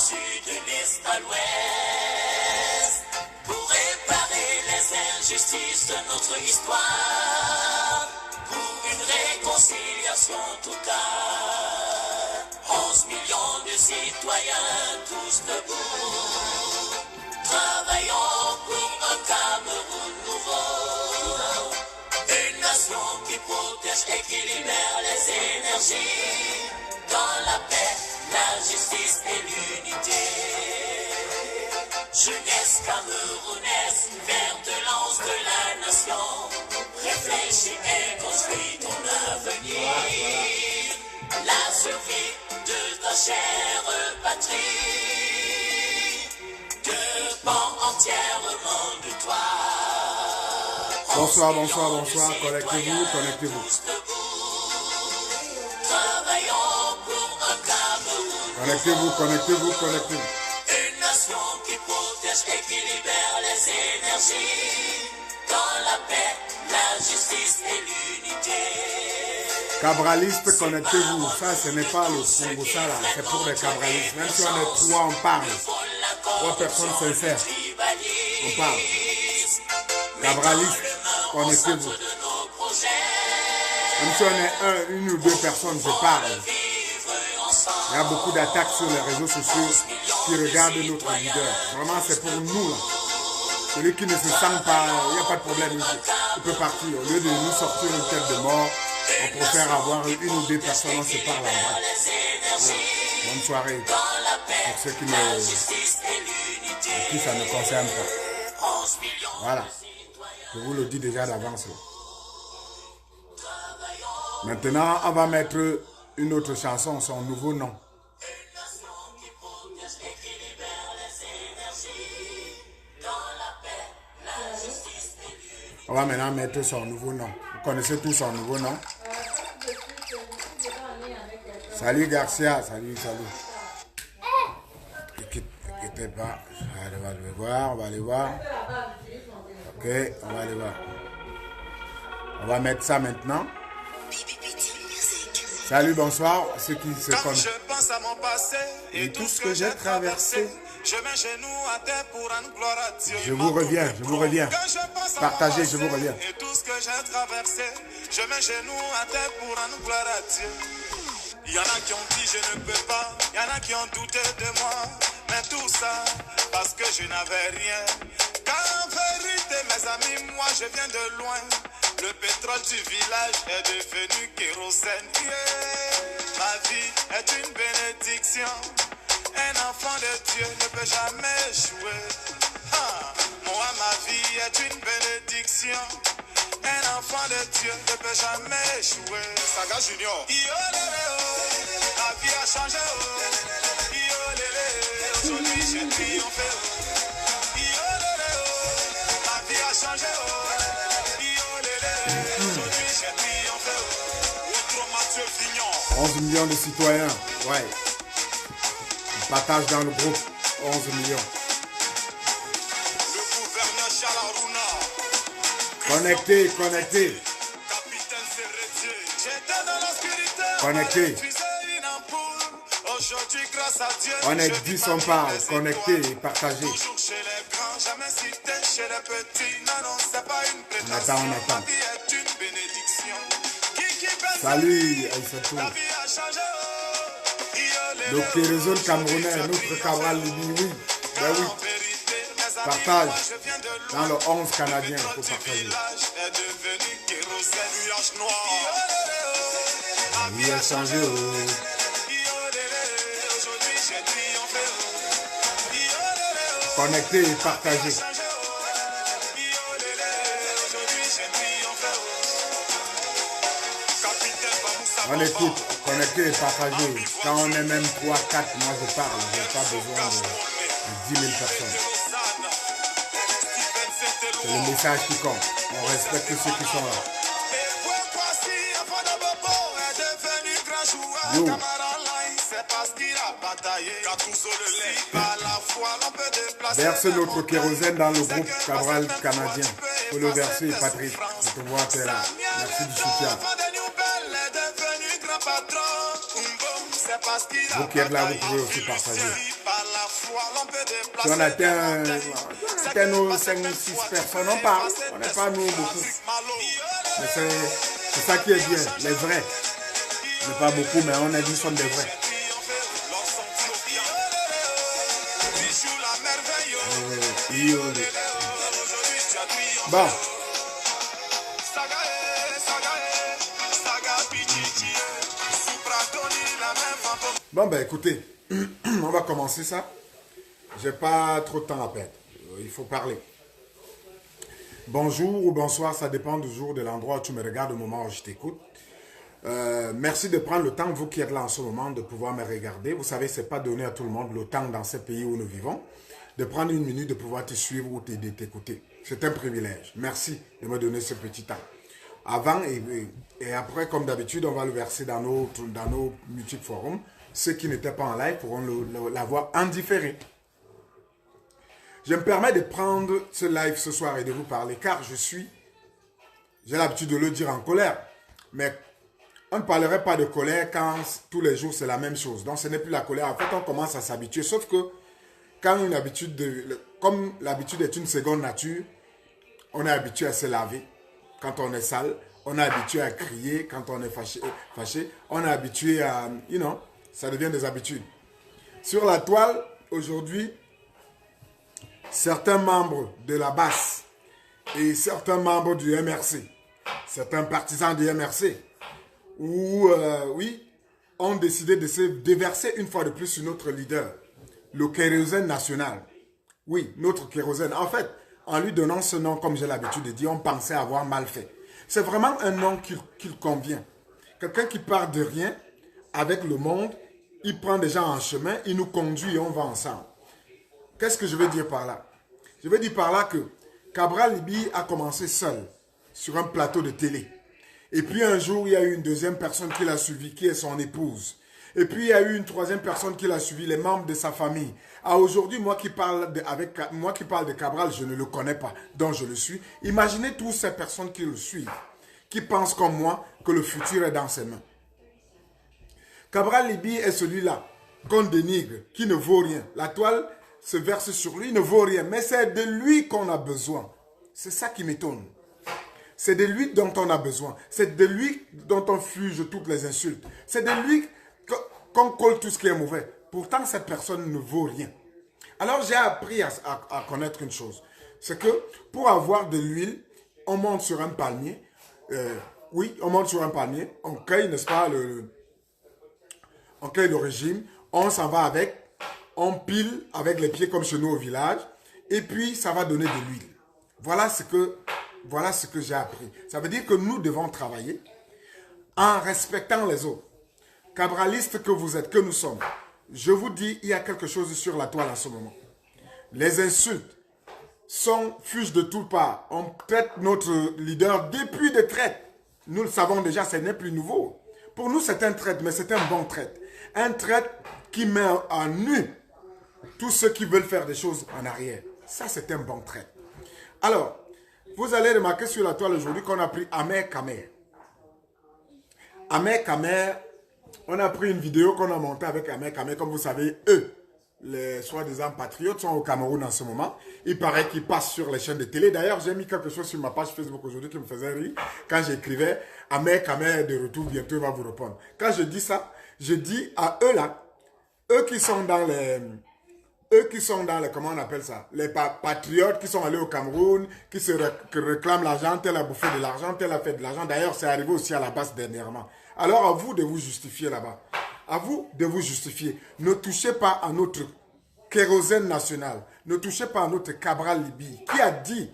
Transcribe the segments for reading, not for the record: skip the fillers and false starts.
sud, de l'est à l'ouest, pour réparer les injustices de notre histoire, pour une réconciliation totale. 11 millions de citoyens, tous debout, travaillons pour un Cameroun nouveau, une nation qui protège et qui libère les énergies, dans la paix, la justice et l'unité. Jeunesse camerounaise, verte lance de la nation, réfléchis et construis ton avenir. La survie de ta chère patrie dépend entièrement de toi. Bonsoir, bonsoir, bonsoir. Connectez-vous, connectez-vous. Connectez-vous, connectez-vous, connectez-vous. Une nation qui protège et qui libère les énergies, dans la paix, la justice et l'unité. Cabralistes, connectez-vous. Ça, ce n'est pas le Congo, ça là. C'est pour les cabralistes. Même si on est trois, on parle. Trois personnes sincères. On parle. Cabralistes, connectez-vous. Même si on est une ou deux personnes, je parle. Il y a beaucoup d'attaques sur les réseaux sociaux qui regardent notre leader. Vraiment, c'est pour nous là. Celui qui ne se sent pas, il n'y a pas de problème. Il peut partir. Au lieu de nous sortir une tête de mort, on préfère avoir une ou deux personnes, on se parle en bas. Bonne soirée pour ceux qui ça ne concerne pas. Voilà. Je vous le dis déjà d'avance. Maintenant, on va mettre une autre chanson, son nouveau nom. On va maintenant mettre son nouveau nom. Vous connaissez tous son nouveau nom? Salut Garcia, salut, salut. N'inquiétez pas, on va aller voir, on va aller voir. Ok, on va aller voir. On va mettre ça maintenant. Salut, bonsoir, ceux qui se Quand connaissent. je pense à mon passé et tout ce que j'ai traversé, je mets genoux à terre pour rendre gloire à Dieu. Je vous reviens, je vous reviens. Quand je pense à Partagez, mon je vous passé reviens. et tout ce que j'ai traversé, je mets genoux à terre pour rendre gloire à Dieu. Il y en a qui ont dit je ne peux pas, il y en a qui ont douté de moi, mais tout ça parce que je n'avais rien. Car en vérité, mes amis, moi je viens de loin. Le pétrole du village est devenu kérosène. Yeah. Ma vie est une bénédiction. Un enfant de Dieu ne peut jamais échouer. Moi, ma vie est une bénédiction. Un enfant de Dieu ne peut jamais échouer. Saga Junior. Ma vie a changé. Aujourd'hui, j'ai triomphé. Ma vie a changé. 11 millions de citoyens, ouais. On partage dans le groupe 11 millions. Le gouverneur Chalaruna. Connecté, connecté. Capitaine Serretier. J'étais dans l'obscurité. Connecté. Aujourd'hui, grâce à Dieu, On est 10, on parle. Connecté et partagé. toujours chez les grands, jamais cité chez les petits. Non, non, c'est pas une prétention. On attend. La vie est une bénédiction. Salut, Aïssatou. La vie a changé. Le kérosène camerounais, notre Cabral Libye, oui. Ben oui. Partage. Dans le 11 canadien, il faut partager. La vie a changé. Oh. Connecté et partagé. On écoute, connecté et partagé. Quand on est même 3, 4, moi je parle. Je n'ai pas besoin de 10 000 personnes. C'est le message qui compte. On respecte ceux qui sont là. Yo. Verse notre kérosène dans le groupe Cabral canadien. Faut le verser, Patrick. Je te vois, tu es là. Merci du soutien. Vous qui êtes là, vous pouvez aussi partager. Si on atteint nos 5-6 personnes, on parle. On n'est pas nous beaucoup. Mais c'est ça qui est bien, les vrais. On n'est pas beaucoup, mais on a dit nous sommes des vrais. Bon. Bon, ben écoutez, on va commencer ça. J'ai pas trop de temps à perdre. Il faut parler. Bonjour ou bonsoir, ça dépend du jour, de l'endroit où tu me regardes, au moment où je t'écoute. Merci de prendre le temps, vous qui êtes là en ce moment, de pouvoir me regarder. Vous savez, ce n'est pas donné à tout le monde le temps dans ce pays où nous vivons, de prendre une minute, de pouvoir te suivre ou de t'écouter. C'est un privilège. Merci de me donner ce petit temps. Avant et après, comme d'habitude, on va le verser dans nos multiples forums. Ceux qui n'étaient pas en live pourront l'avoir en différé. Je me permets de prendre ce live ce soir et de vous parler car j'ai l'habitude de le dire en colère, mais on ne parlerait pas de colère quand tous les jours c'est la même chose. Donc ce n'est plus la colère, en fait on commence à s'habituer, sauf que quand comme l'habitude est une seconde nature, on est habitué à se laver quand on est sale, on est habitué à crier quand on est fâché, on est habitué à, ça devient des habitudes. Sur la toile, aujourd'hui, certains membres de la base et certains membres du MRC, certains partisans du MRC, ont décidé de se déverser une fois de plus sur notre leader, le kérosène national. Oui, notre kérosène. En fait, en lui donnant ce nom, comme j'ai l'habitude de dire, on pensait avoir mal fait. C'est vraiment un nom qu'il convient. Quelqu'un qui part de rien avec le monde, il prend des gens en chemin, il nous conduit et on va ensemble. Qu'est-ce que je veux dire par là? Je veux dire par là que Cabral Libby a commencé seul sur un plateau de télé. Et puis un jour, il y a eu une deuxième personne qui l'a suivi, qui est son épouse. Et puis il y a eu une troisième personne qui l'a suivi, les membres de sa famille. Aujourd'hui, moi qui parle de Cabral, je ne le connais pas, donc je le suis. Imaginez toutes ces personnes qui le suivent, qui pensent comme moi que le futur est dans ses mains. Cabral Libby est celui-là qu'on dénigre, qui ne vaut rien. La toile se verse sur lui, il ne vaut rien. Mais c'est de lui qu'on a besoin. C'est ça qui m'étonne. C'est de lui dont on a besoin. C'est de lui dont on fuge toutes les insultes. C'est de lui qu'on colle tout ce qui est mauvais. Pourtant, cette personne ne vaut rien. Alors, j'ai appris à connaître une chose. C'est que pour avoir de l'huile, on monte sur un palmier. On monte sur un palmier. On cueille, n'est-ce pas, on cueille le régime, on s'en va avec, on pile avec les pieds comme chez nous au village, et puis ça va donner de l'huile. Voilà ce que j'ai appris. Ça veut dire que nous devons travailler en respectant les autres. Cabralistes que vous êtes, que nous sommes, je vous dis, il y a quelque chose sur la toile en ce moment. Les insultes fusent de toutes parts. On traite notre leader depuis de traite. Nous le savons déjà, ce n'est plus nouveau. Pour nous, c'est un traite, mais c'est un bon traite. Un traite qui met en nu tous ceux qui veulent faire des choses en arrière. Ça, c'est un bon traite. Alors, vous allez remarquer sur la toile aujourd'hui qu'on a pris Ahmed Kamer. Ahmed Kamer, on a pris une vidéo qu'on a montée avec Ahmed Kamer. Comme vous savez, eux, les soi-disant patriotes, sont au Cameroun en ce moment. Il paraît qu'ils passent sur les chaînes de télé. D'ailleurs, j'ai mis quelque chose sur ma page Facebook aujourd'hui qui me faisait rire. Quand j'écrivais, Ahmed Kamer de retour, bientôt il va vous répondre. Quand je dis ça, je dis à eux là, eux qui sont dans les, comment on appelle ça, les patriotes qui sont allés au Cameroun, qui réclament l'argent, tel a bouffé de l'argent, tel a fait de l'argent. D'ailleurs, c'est arrivé aussi à la base dernièrement. Alors, à vous de vous justifier là-bas. À vous de vous justifier. Ne touchez pas à notre kérosène national. Ne touchez pas à notre Cabral Libby, qui a dit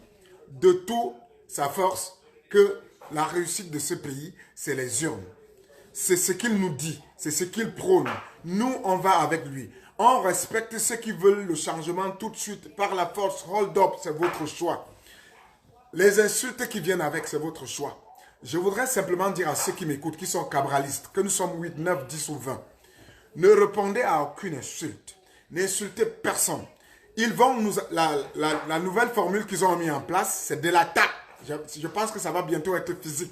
de toute sa force que la réussite de ce pays, c'est les urnes. C'est ce qu'il nous dit, c'est ce qu'il prône. Nous, on va avec lui. On respecte ceux qui veulent le changement tout de suite, par la force, hold up, c'est votre choix. Les insultes qui viennent avec, c'est votre choix. Je voudrais simplement dire à ceux qui m'écoutent, qui sont cabralistes, que nous sommes 8, 9, 10 ou 20, ne répondez à aucune insulte. N'insultez personne. Ils vont nous... La nouvelle formule qu'ils ont mis en place, c'est de l'attaque. Je pense que ça va bientôt être physique.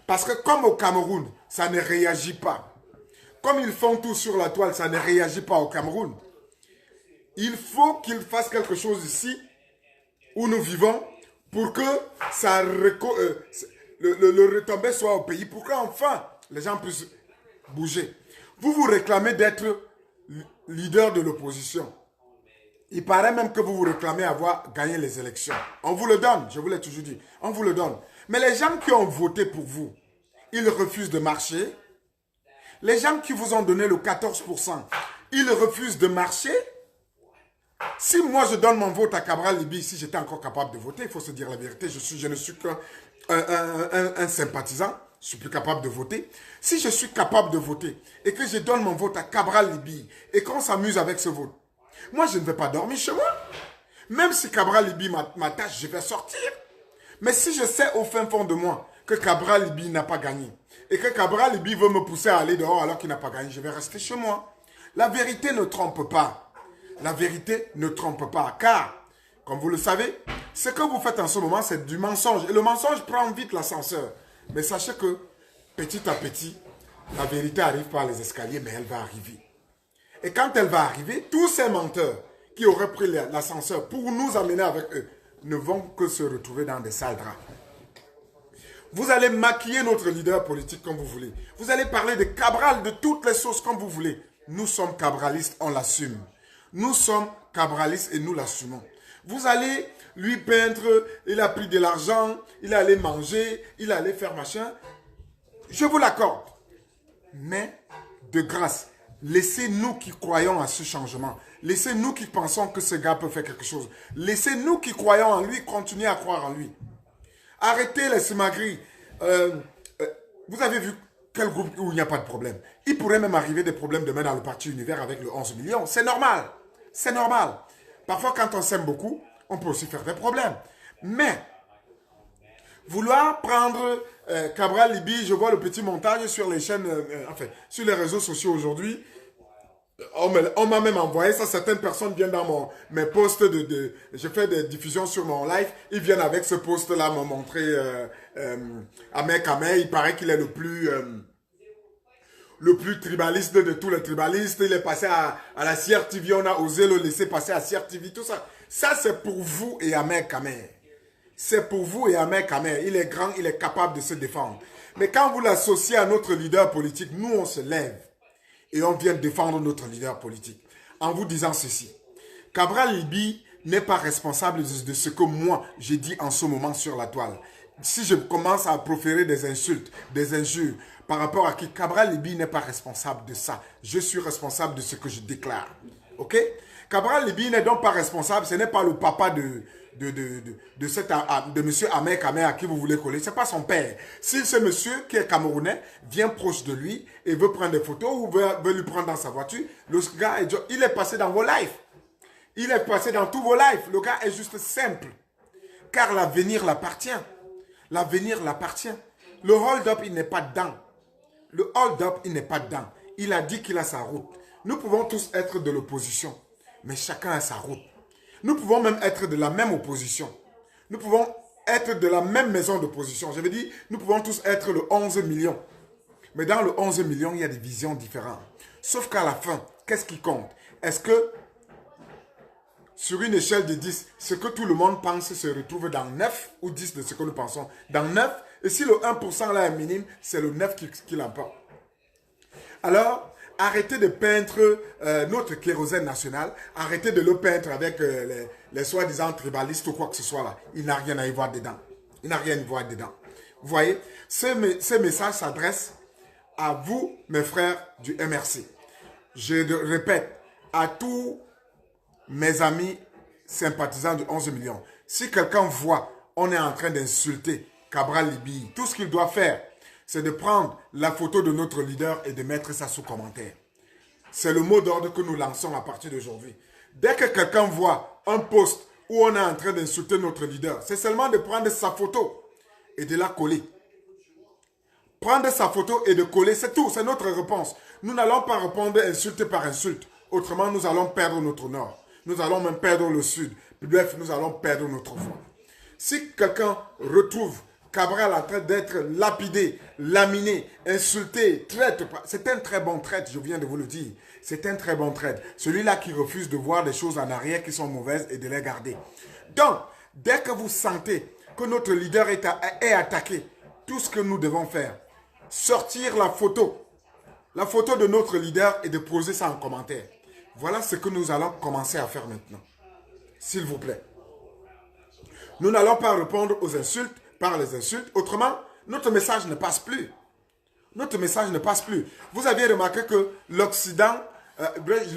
Parce que comme au Cameroun, ça ne réagit pas. Comme ils font tout sur la toile, ça ne réagit pas au Cameroun. Il faut qu'il fasse quelque chose ici où nous vivons pour que ça le retombé soit au pays, pour qu'enfin les gens puissent bouger. Vous vous réclamez d'être leader de l'opposition. Il paraît même que vous vous réclamez avoir gagné les élections. On vous le donne, je vous l'ai toujours dit. On vous le donne. Mais les gens qui ont voté pour vous, ils refusent de marcher. Les gens qui vous ont donné le 14%, ils refusent de marcher. Si moi je donne mon vote à Cabral Libby, si j'étais encore capable de voter, il faut se dire la vérité, je ne suis qu'un sympathisant, je suis plus capable de voter. Si je suis capable de voter et que je donne mon vote à Cabral Libby et qu'on s'amuse avec ce vote, moi je ne vais pas dormir chez moi. Même si Cabral Libby m'attache, je vais sortir. Mais si je sais au fin fond de moi que Cabral Libby n'a pas gagné et que Cabral Libby veut me pousser à aller dehors alors qu'il n'a pas gagné, je vais rester chez moi. La vérité ne trompe pas. La vérité ne trompe pas, car, comme vous le savez, ce que vous faites en ce moment, c'est du mensonge. Et le mensonge prend vite l'ascenseur. Mais sachez que, petit à petit, la vérité arrive par les escaliers, mais elle va arriver. Et quand elle va arriver, tous ces menteurs qui auraient pris l'ascenseur pour nous amener avec eux, ne vont que se retrouver dans des sales draps. Vous allez maquiller notre leader politique comme vous voulez. Vous allez parler de Cabral, de toutes les choses comme vous voulez. Nous sommes cabralistes, on l'assume. Nous sommes cabralistes et nous l'assumons. Vous allez lui peindre, il a pris de l'argent, il allait manger, il allait faire machin. Je vous l'accorde. Mais, de grâce, laissez-nous qui croyons à ce changement. Laissez-nous qui pensons que ce gars peut faire quelque chose. Laissez-nous qui croyons en lui, continuer à croire en lui. Arrêtez les simagris. Vous avez vu quel groupe où il n'y a pas de problème. Il pourrait même arriver des problèmes demain dans le parti Univers avec le 11 millions. C'est normal. C'est normal. Parfois, quand on s'aime beaucoup, on peut aussi faire des problèmes. Mais, vouloir prendre Cabral Libby, je vois le petit montage sur les chaînes, enfin, sur les réseaux sociaux aujourd'hui. On m'a même envoyé ça. Certaines personnes viennent dans mes posts je fais des diffusions sur mon live. Ils viennent avec ce post-là me montrer Ahmed Kameh. Il paraît qu'il est le plus tribaliste de tous les tribalistes. Il est passé à la CRTV. On a osé le laisser passer à CRTV. Tout ça. Ça, c'est pour vous et Ahmed Kameh. C'est pour vous et Ahmed Kameh. Il est grand, il est capable de se défendre. Mais quand vous l'associez à notre leader politique, nous, on se lève. Et on vient défendre notre leader politique. En vous disant ceci. Cabral Libby n'est pas responsable de ce que moi, j'ai dit en ce moment sur la toile. Si je commence à proférer des insultes, des injures, par rapport à qui Cabral Libby n'est pas responsable de ça. Je suis responsable de ce que je déclare. Ok? Cabral Libby n'est donc pas responsable. Ce n'est pas le papa de monsieur Ahmed Kameh à qui vous voulez coller. Ce n'est pas son père. Si ce monsieur qui est camerounais vient proche de lui et veut prendre des photos ou veut lui prendre dans sa voiture, le gars, il est passé dans vos lives. Il est passé dans tous vos lives. Le gars est juste simple. Car l'avenir l'appartient. L'avenir l'appartient. Le hold-up, il n'est pas dedans. Le hold-up, il n'est pas dedans. Il a dit qu'il a sa route. Nous pouvons tous être de l'opposition, mais chacun a sa route. Nous pouvons même être de la même opposition. Nous pouvons être de la même maison d'opposition. Je veux dire, nous pouvons tous être le 11 millions. Mais dans le 11 millions, il y a des visions différentes. Sauf qu'à la fin, qu'est-ce qui compte? Est-ce que, sur une échelle de 10, ce que tout le monde pense se retrouve dans 9 ou 10 de ce que nous pensons? Dans 9, et si le 1% là est minime, c'est le 9 qui l'emporte. Alors, arrêtez de peindre notre kérosène national. Arrêtez de le peindre avec les soi-disant tribalistes ou quoi que ce soit là. Il n'a rien à y voir dedans. Il n'a rien à y voir dedans. Vous voyez, ce message s'adresse à vous, mes frères du MRC. Je répète, à tous mes amis sympathisants du 11 millions. Si quelqu'un voit, on est en train d'insulter Cabral Libby, tout ce qu'il doit faire, c'est de prendre la photo de notre leader et de mettre ça sous commentaire. C'est le mot d'ordre que nous lançons à partir d'aujourd'hui. Dès que quelqu'un voit un post où on est en train d'insulter notre leader, c'est seulement de prendre sa photo et de la coller. Prendre sa photo et de coller, c'est tout, c'est notre réponse. Nous n'allons pas répondre insulte par insulte. Autrement, nous allons perdre notre nord. Nous allons même perdre le sud. Bref, nous allons perdre notre voix. Si quelqu'un retrouve Cabral en train d'être lapidé, laminé, insulté, traite. C'est un très bon traite, je viens de vous le dire. C'est un très bon traite. Celui-là qui refuse de voir des choses en arrière qui sont mauvaises et de les garder. Donc, dès que vous sentez que notre leader est attaqué, tout ce que nous devons faire, sortir la photo de notre leader et de poser ça en commentaire. Voilà ce que nous allons commencer à faire maintenant. S'il vous plaît. Nous n'allons pas répondre aux insultes par les insultes. Autrement, notre message ne passe plus. Notre message ne passe plus. Vous aviez remarqué que l'Occident,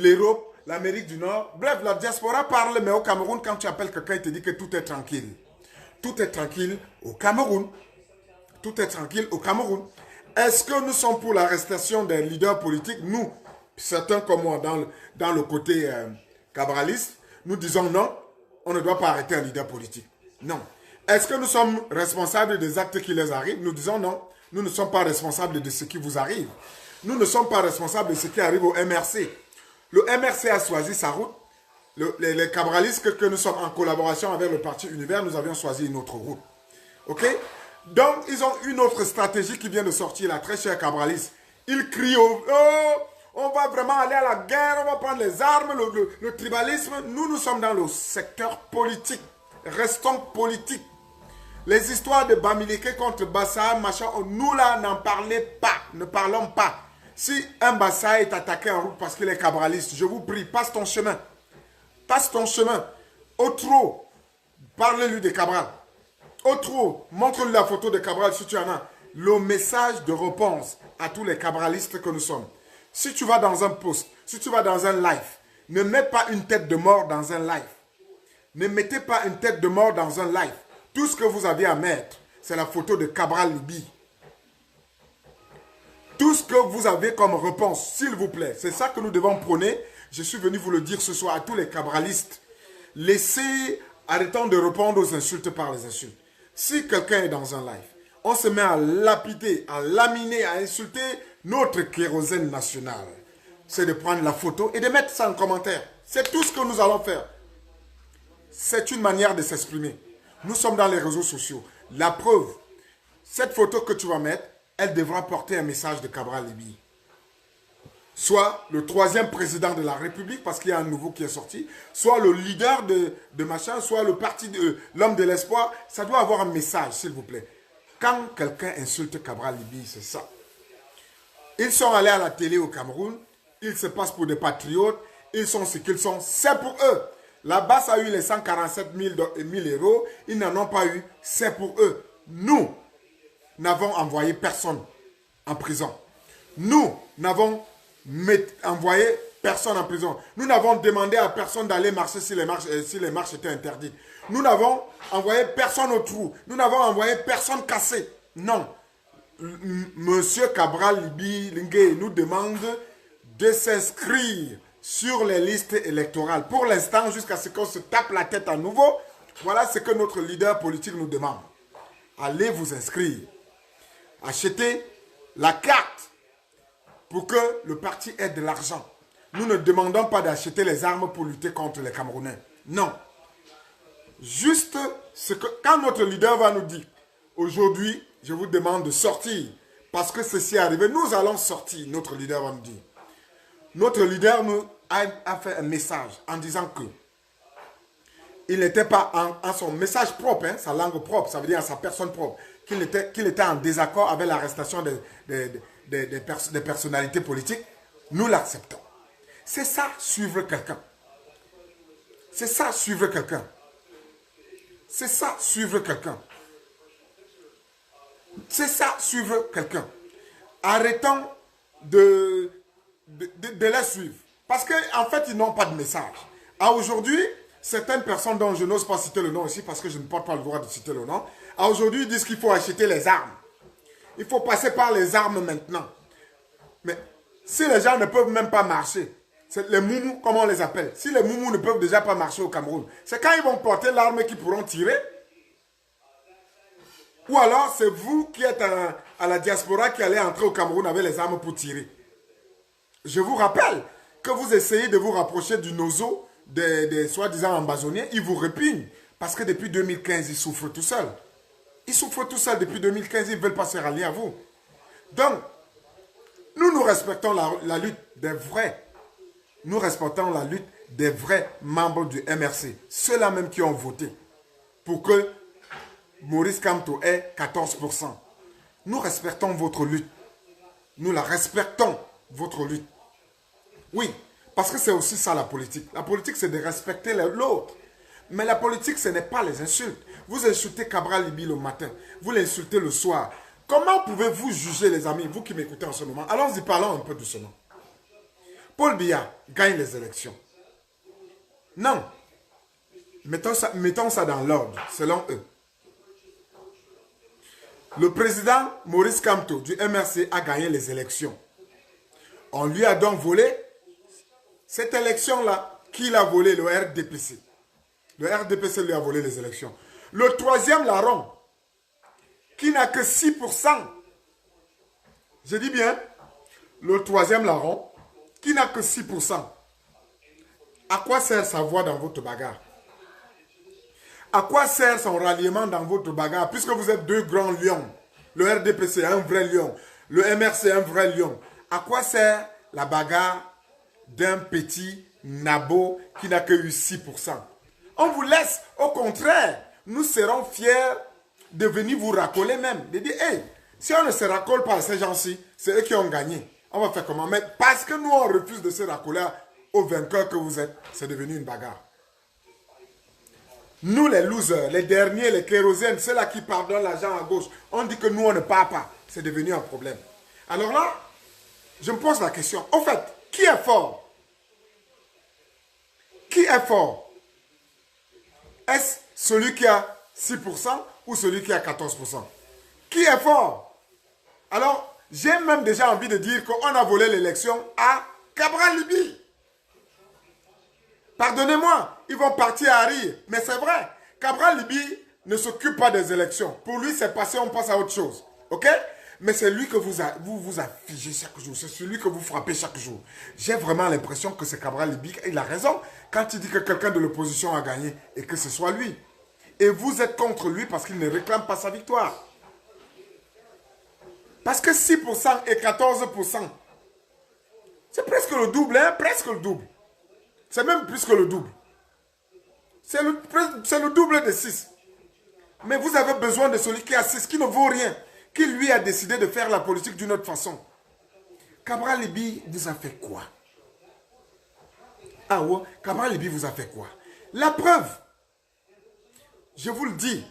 l'Europe, l'Amérique du Nord, bref, la diaspora parle, mais au Cameroun, quand tu appelles quelqu'un, il te dit que tout est tranquille. Tout est tranquille au Cameroun. Tout est tranquille au Cameroun. Est-ce que nous sommes pour l'arrestation des leaders politiques? Nous, certains comme moi, dans le côté cabraliste, nous disons non, on ne doit pas arrêter un leader politique. Non. Est-ce que nous sommes responsables des actes qui les arrivent? Nous disons non. Nous ne sommes pas responsables de ce qui vous arrive. Nous ne sommes pas responsables de ce qui arrive au MRC. Le MRC a choisi sa route. Les cabralistes que nous sommes en collaboration avec le parti Univers, nous avions choisi une autre route. OK? Donc, ils ont une autre stratégie qui vient de sortir, la très chère cabraliste. Ils crient oh, on va vraiment aller à la guerre, on va prendre les armes, le tribalisme. Nous sommes dans le secteur politique. Restons politiques. Les histoires de Bamileke contre Bassa, machin, nous là, n'en parlez pas. Ne parlons pas. Si un Bassa est attaqué en route parce qu'il est cabraliste, je vous prie, passe ton chemin. Passe ton chemin. Au trop, parlez-lui de Cabral. Au trop, montre-lui la photo de Cabral si tu en as. Le message de réponse à tous les cabralistes que nous sommes. Si tu vas dans un post, si tu vas dans un live, ne mets pas une tête de mort dans un live. Ne mettez pas une tête de mort dans un live. Tout ce que vous avez à mettre, c'est la photo de Cabral Libye. Tout ce que vous avez comme réponse, s'il vous plaît, c'est ça que nous devons prôner. Je suis venu vous le dire ce soir à tous les cabralistes. Arrêtons de répondre aux insultes par les insultes. Si quelqu'un est dans un live, on se met à lapider, à laminer, à insulter notre kérosène national. C'est de prendre la photo et de mettre ça en commentaire. C'est tout ce que nous allons faire. C'est une manière de s'exprimer. Nous sommes dans les réseaux sociaux. La preuve, cette photo que tu vas mettre, elle devra porter un message de Cabral Libye. Soit le 3e président de la République, parce qu'il y a un nouveau qui est sorti, soit le leader de machin, soit le parti de l'homme de l'espoir. Ça doit avoir un message, s'il vous plaît. Quand quelqu'un insulte Cabral Libye, c'est ça. Ils sont allés à la télé au Cameroun, ils se passent pour des patriotes, ils sont ce qu'ils sont, c'est pour eux. La BAS a eu les 147 000 euros, ils n'en ont pas eu, c'est pour eux. Nous n'avons envoyé personne en prison. Nous n'avons envoyé personne en prison. Nous n'avons demandé à personne d'aller marcher si les marches étaient interdites. Nous n'avons envoyé personne au trou. Nous n'avons envoyé personne cassé. Non. Monsieur Cabral Libye Lingué nous demande de s'inscrire sur les listes électorales. Pour l'instant, jusqu'à ce qu'on se tape la tête à nouveau, voilà ce que notre leader politique nous demande. Allez vous inscrire. Achetez la carte pour que le parti ait de l'argent. Nous ne demandons pas d'acheter les armes pour lutter contre les Camerounais. Non. Juste ce que, quand notre leader va nous dire, aujourd'hui, je vous demande de sortir, parce que ceci est arrivé, nous allons sortir, notre leader va nous dire. Notre leader nous a fait un message en disant que il n'était pas en son message propre, hein, sa langue propre, ça veut dire sa personne propre, qu'il était en désaccord avec l'arrestation des personnalités politiques. Nous l'acceptons. C'est ça, suivre quelqu'un. C'est ça, suivre quelqu'un. C'est ça, suivre quelqu'un. C'est ça, suivre quelqu'un. Arrêtons de les suivre. Parce qu'en fait, ils n'ont pas de message. À aujourd'hui, certaines personnes dont je n'ose pas citer le nom ici, parce que je ne porte pas le droit de citer le nom, à aujourd'hui, ils disent qu'il faut acheter les armes. Il faut passer par les armes maintenant. Mais si les gens ne peuvent même pas marcher, c'est les moumous, comment on les appelle? Si les moumous ne peuvent déjà pas marcher au Cameroun, c'est quand ils vont porter l'arme qu'ils pourront tirer. Ou alors, c'est vous qui êtes à la diaspora qui allez entrer au Cameroun avec les armes pour tirer. Je vous rappelle que vous essayez de vous rapprocher du nozo des soi-disant ambazoniens, ils vous répugnent. Parce que depuis 2015, ils souffrent tout seuls. Ils souffrent tout seuls depuis 2015, ils ne veulent pas se rallier à vous. Donc, nous respectons la lutte des vrais. Nous respectons la lutte des vrais membres du MRC. Ceux-là même qui ont voté pour que Maurice Kamto ait 14%. Nous respectons votre lutte. Nous la respectons, votre lutte. Oui, parce que c'est aussi ça la politique. La politique, c'est de respecter l'autre. Mais la politique, ce n'est pas les insultes. Vous insultez Cabral Liby le matin. Vous l'insultez le soir. Comment pouvez-vous juger, les amis, vous qui m'écoutez en ce moment? Allons-y, parlons un peu doucement. Paul Biya gagne les élections. Non. Mettons ça dans l'ordre, selon eux. Le président Maurice Kamto du MRC a gagné les élections. On lui a donc volé cette élection-là. Qui l'a volé? Le RDPC. Le RDPC lui a volé les élections. Le troisième larron, qui n'a que 6%. Je dis bien, le troisième larron, qui n'a que 6%. À quoi sert sa voix dans votre bagarre? À quoi sert son ralliement dans votre bagarre? Puisque vous êtes deux grands lions. Le RDPC, un vrai lion. Le MRC, un vrai lion. À quoi sert la bagarre d'un petit nabo qui n'a que eu 6%? On vous laisse, au contraire, nous serons fiers de venir vous racoler même. De dire, hey, si on ne se racole pas à ces gens-ci, c'est eux qui ont gagné. On va faire comment? Mais parce que nous, on refuse de se racoler aux vainqueurs que vous êtes, c'est devenu une bagarre. Nous, les losers, les derniers, les kérosènes, ceux-là qui pardonnent l'argent à gauche, on dit que nous, on ne part pas. C'est devenu un problème. Alors là, je me pose la question. En fait, qui est fort? Qui est fort? Est-ce celui qui a 6% ou celui qui a 14%? Qui est fort? Alors, j'ai même déjà envie de dire qu'on a volé l'élection à Cabral Liby. Pardonnez-moi, ils vont partir à rire. Mais c'est vrai, Cabral Liby ne s'occupe pas des élections. Pour lui, c'est passé, on passe à autre chose. Ok? Mais c'est lui que vous affligez chaque jour. C'est celui que vous frappez chaque jour. J'ai vraiment l'impression que c'est Cabral Liby. Il a raison quand il dit que quelqu'un de l'opposition a gagné et que ce soit lui. Et vous êtes contre lui parce qu'il ne réclame pas sa victoire. Parce que 6% et 14%, c'est presque le double, hein? Presque le double. C'est même plus que le double. C'est le double de 6. Mais vous avez besoin de celui qui a 6, qui ne vaut rien, qui lui a décidé de faire la politique d'une autre façon. Cabral Liby vous a fait quoi? Ah ouais, Cabral Liby vous a fait quoi? La preuve, je vous le dis,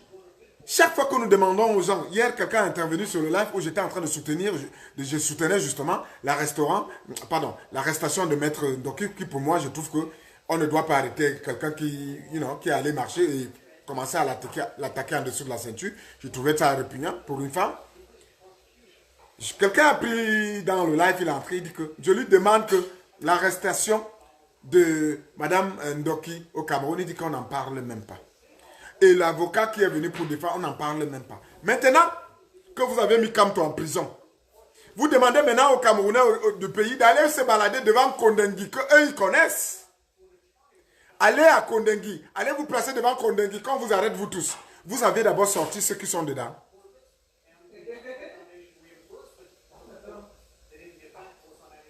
chaque fois que nous demandons aux gens, hier quelqu'un a intervenu sur le live où j'étais en train de soutenir, je soutenais justement l'arrestation de Maître Ndoki, qui pour moi je trouve qu'on ne doit pas arrêter quelqu'un qui est allé marcher et commencer à l'attaquer en dessous de la ceinture. Je trouvais ça répugnant pour une femme. Quelqu'un a pris dans le live, il est entré, il dit que je lui demande que l'arrestation de Madame Ndoki au Cameroun, il dit qu'on n'en parle même pas. Et l'avocat qui est venu pour défendre, on n'en parle même pas. Maintenant que vous avez mis Kamto en prison, vous demandez maintenant aux Camerounais du pays d'aller se balader devant Kondengui, qu'eux ils connaissent. Allez à Kondengui, allez vous placer devant Kondengui, quand vous arrêtez vous tous, vous avez d'abord sorti ceux qui sont dedans.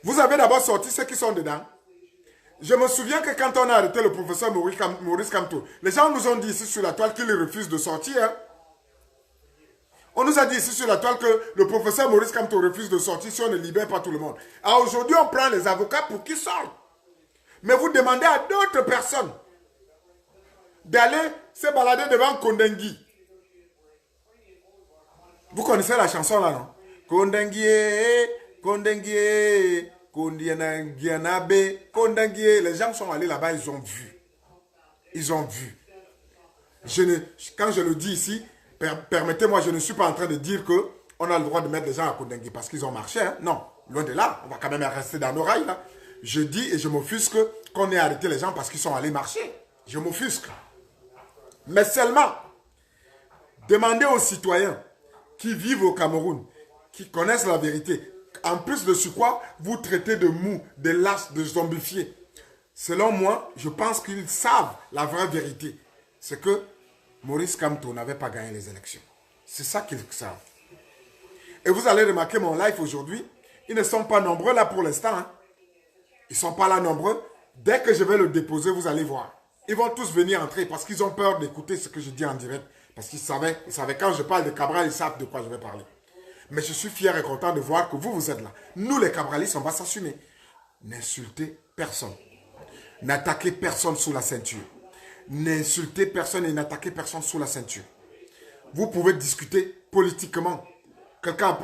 Vous avez d'abord sorti ceux qui sont dedans. Je me souviens que quand on a arrêté le professeur Maurice Kamto, les gens nous ont dit ici sur la toile qu'il refuse de sortir. Hein. On nous a dit ici sur la toile que le professeur Maurice Kamto refuse de sortir si on ne libère pas tout le monde. Alors aujourd'hui, on prend les avocats pour qu'ils sortent. Mais vous demandez à d'autres personnes d'aller se balader devant Kondengui. Vous connaissez la chanson là, non? Kondengui, Kondengui. Les gens sont allés là-bas, ils ont vu. Ils ont vu. Quand je le dis ici, permettez-moi, je ne suis pas en train de dire qu'on a le droit de mettre les gens à Kondengui parce qu'ils ont marché. Hein. Non, loin de là, on va quand même rester dans nos rails. Là. Je dis et je m'offusque qu'on ait arrêté les gens parce qu'ils sont allés marcher. Je m'offusque. Mais seulement, demandez aux citoyens qui vivent au Cameroun, qui connaissent la vérité, en plus de ce quoi, vous traitez de mou, de lâche, de zombifié. Selon moi, je pense qu'ils savent la vraie vérité. C'est que Maurice Kamto n'avait pas gagné les élections. C'est ça qu'ils savent. Et vous allez remarquer mon live aujourd'hui, ils ne sont pas nombreux là pour l'instant. Hein. Ils ne sont pas là nombreux. Dès que je vais le déposer, vous allez voir. Ils vont tous venir entrer parce qu'ils ont peur d'écouter ce que je dis en direct. Parce qu'ils savaient quand je parle de Cabral, ils savent de quoi je vais parler. Mais je suis fier et content de voir que vous êtes là. Nous, les Cabralistes, on va s'assumer. N'insultez personne. N'attaquez personne sous la ceinture. N'insultez personne et n'attaquez personne sous la ceinture. Vous pouvez discuter politiquement. Quelqu'un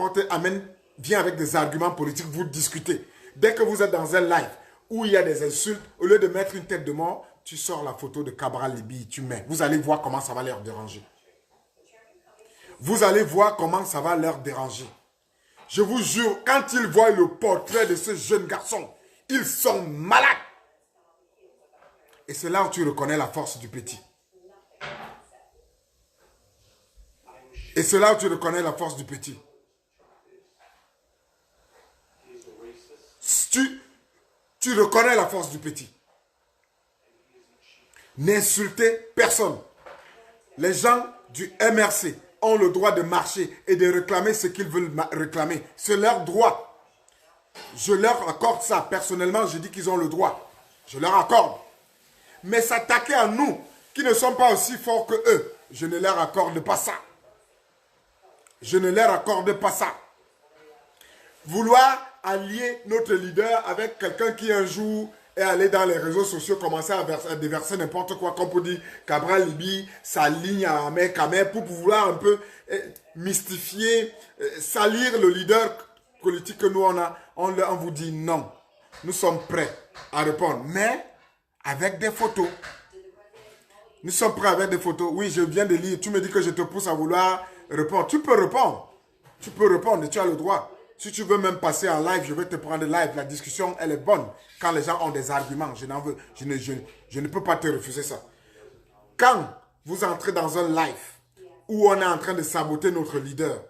vient avec des arguments politiques, vous discutez. Dès que vous êtes dans un live où il y a des insultes, au lieu de mettre une tête de mort, tu sors la photo de Cabral Libye, tu mets. Vous allez voir comment ça va leur déranger. Vous allez voir comment ça va leur déranger. Je vous jure, quand ils voient le portrait de ce jeune garçon, ils sont malades. Et c'est là où tu reconnais la force du petit. Et c'est là où tu reconnais la force du petit. Tu reconnais la force du petit. N'insultez personne. Les gens du MRC ont le droit de marcher et de réclamer ce qu'ils veulent réclamer. C'est leur droit. Je leur accorde ça. Personnellement, je dis qu'ils ont le droit. Je leur accorde. Mais s'attaquer à nous, qui ne sommes pas aussi forts que eux, je ne leur accorde pas ça. Je ne leur accorde pas ça. Vouloir allier notre leader avec quelqu'un qui un jour est allé dans les réseaux sociaux, commencer à déverser n'importe quoi, comme pour dire Cabral Libye, sa ligne à Ahmed Kamer, pour vouloir un peu mystifier, salir le leader politique que nous on a, on vous dit non. Nous sommes prêts à répondre, mais avec des photos. Nous sommes prêts avec des photos. Oui, je viens de lire. Tu me dis que je te pousse à vouloir répondre. Tu peux répondre. Tu peux répondre et tu as le droit. Si tu veux même passer en live, je vais te prendre live. La discussion, elle est bonne. Quand les gens ont des arguments, je ne peux pas te refuser ça. Quand vous entrez dans un live où on est en train de saboter notre leader,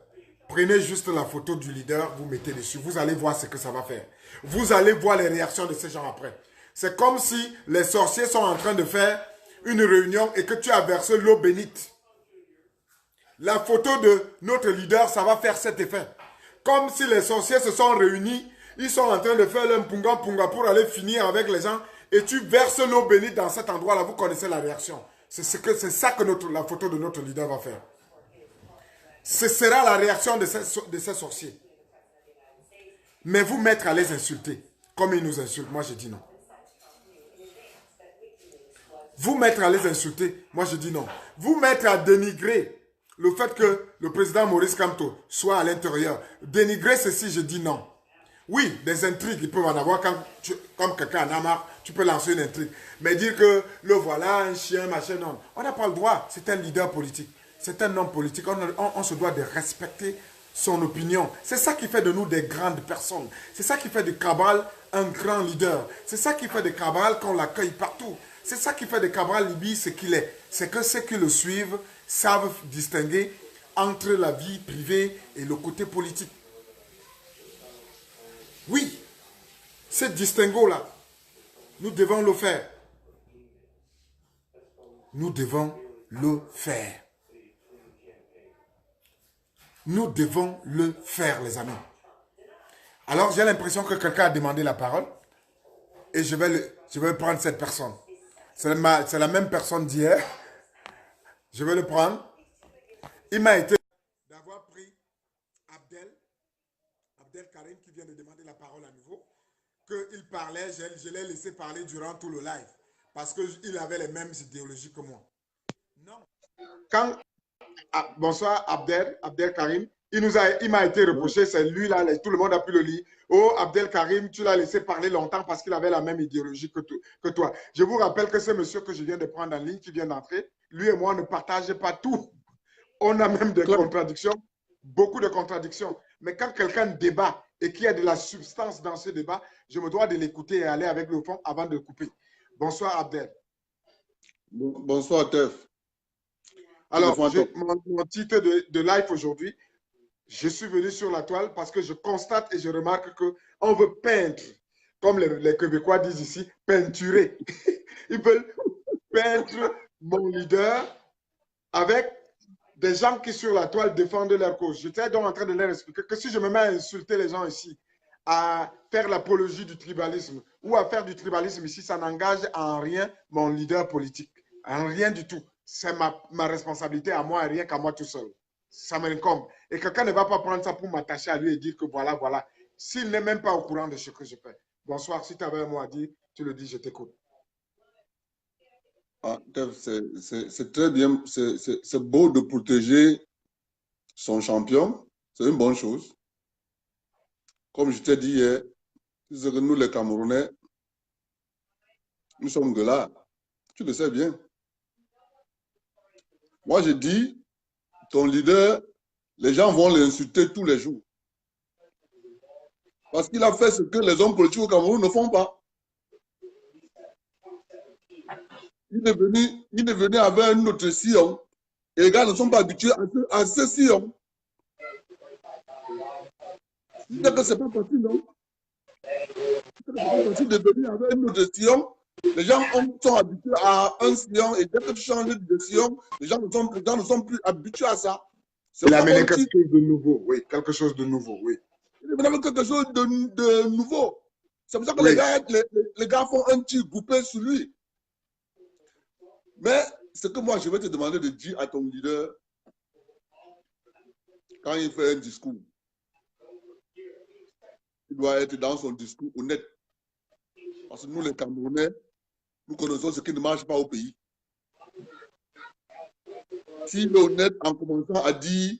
prenez juste la photo du leader, vous mettez dessus. Vous allez voir ce que ça va faire. Vous allez voir les réactions de ces gens après. C'est comme si les sorciers sont en train de faire une réunion et que tu as versé l'eau bénite. La photo de notre leader, ça va faire cet effet. Comme si les sorciers se sont réunis, ils sont en train de faire le mpunga punga pour aller finir avec les gens et tu verses l'eau bénite dans cet endroit-là, vous connaissez la réaction. C'est ça que la photo de notre leader va faire. Ce sera la réaction de ces sorciers. Mais vous mettre à les insulter, comme ils nous insultent, moi je dis non. Vous mettre à les insulter, moi je dis non. Vous mettre à dénigrer le fait que le président Maurice Kamto soit à l'intérieur, dénigrer ceci, je dis non. Oui, des intrigues, ils peuvent en avoir comme quelqu'un en a marre, tu peux lancer une intrigue. Mais dire que le voilà, un chien, machin, non. On n'a pas le droit, c'est un leader politique, c'est un homme politique, on se doit de respecter son opinion. C'est ça qui fait de nous des grandes personnes. C'est ça qui fait de Cabral un grand leader. C'est ça qui fait de Cabral qu'on l'accueille partout. C'est ça qui fait de Cabral Libye ce qu'il est. C'est que ceux qui le suivent savent distinguer entre la vie privée et le côté politique. Oui, ce distinguo-là, nous devons le faire. Nous devons le faire. Nous devons le faire, les amis. Alors, j'ai l'impression que quelqu'un a demandé la parole et je vais prendre cette personne. C'est la même personne d'hier. Je vais le prendre. Il m'a été d'avoir pris Abdel Karim qui vient de demander la parole à nouveau. Qu'il parlait, je l'ai laissé parler durant tout le live. Parce qu'il avait les mêmes idéologies que moi. Non. Bonsoir Abdel Karim. Il m'a été reproché, c'est lui là, tout le monde a pu le lire. Oh Abdel Karim, tu l'as laissé parler longtemps parce qu'il avait la même idéologie que toi. Je vous rappelle que ce monsieur que je viens de prendre en ligne, qui vient d'entrer, lui et moi ne partageons pas tout. On a même des contradictions, beaucoup de contradictions. Mais quand quelqu'un débat et qu'il y a de la substance dans ce débat, je me dois de l'écouter et aller avec le fond avant de le couper. Bonsoir Abdel. Bonsoir Teuf. Alors, mon titre de live aujourd'hui, je suis venu sur la toile parce que je constate et je remarque qu'on veut peindre, comme les Québécois disent ici, peinturer. Ils veulent peindre mon leader avec des gens qui sur la toile défendent leur cause. J'étais donc en train de leur expliquer que si je me mets à insulter les gens ici, à faire l'apologie du tribalisme ou à faire du tribalisme ici, ça n'engage en rien mon leader politique. En rien du tout. C'est ma responsabilité à moi et rien qu'à moi tout seul. Ça m'incombe. Et quelqu'un ne va pas prendre ça pour m'attacher à lui et dire que voilà, voilà. S'il n'est même pas au courant de ce que je fais. Bonsoir, si tu avais un mot à dire, tu le dis, je t'écoute. Ah, c'est très bien, c'est beau de protéger son champion, c'est une bonne chose. Comme je t'ai dit hier, c'est que nous les Camerounais, nous sommes de là. Tu le sais bien. Moi, je dis, ton leader, les gens vont l'insulter tous les jours. Parce qu'il a fait ce que les hommes politiques au Cameroun ne font pas. Il est venu avec un autre sillon. Et les gars ne sont pas habitués à ce sillon. C'est que c'est pas facile, non? C'est pas facile de venir avec un autre sillon. Les gens sont habitués à un sillon et dès que tu changes de sillon, les gens ne sont plus habitués à ça. Il a amené quelque chose de nouveau, oui. Quelque chose de nouveau, oui. Il a amené quelque chose de nouveau. C'est pour ça que oui. les gars font un petit groupé sur lui. Mais ce que moi, je vais te demander de dire à ton leader quand il fait un discours, il doit être dans son discours honnête. Parce que nous, les Camerounais, nous connaissons ce qui ne marche pas au pays. S'il est honnête en commençant à dire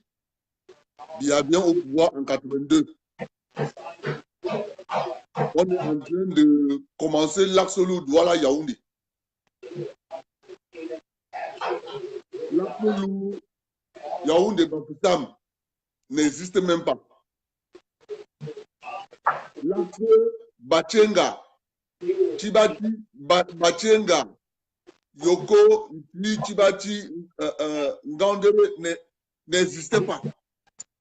il y a bien au pouvoir en 82, on est en train de commencer l'axe Douala Yaoundé. L'axe Yaoundé Bafoussam n'existe même pas. L'axe Bachenga, Tibati, Bachenga, Yoko, Tibati, Ngandere n'existait pas.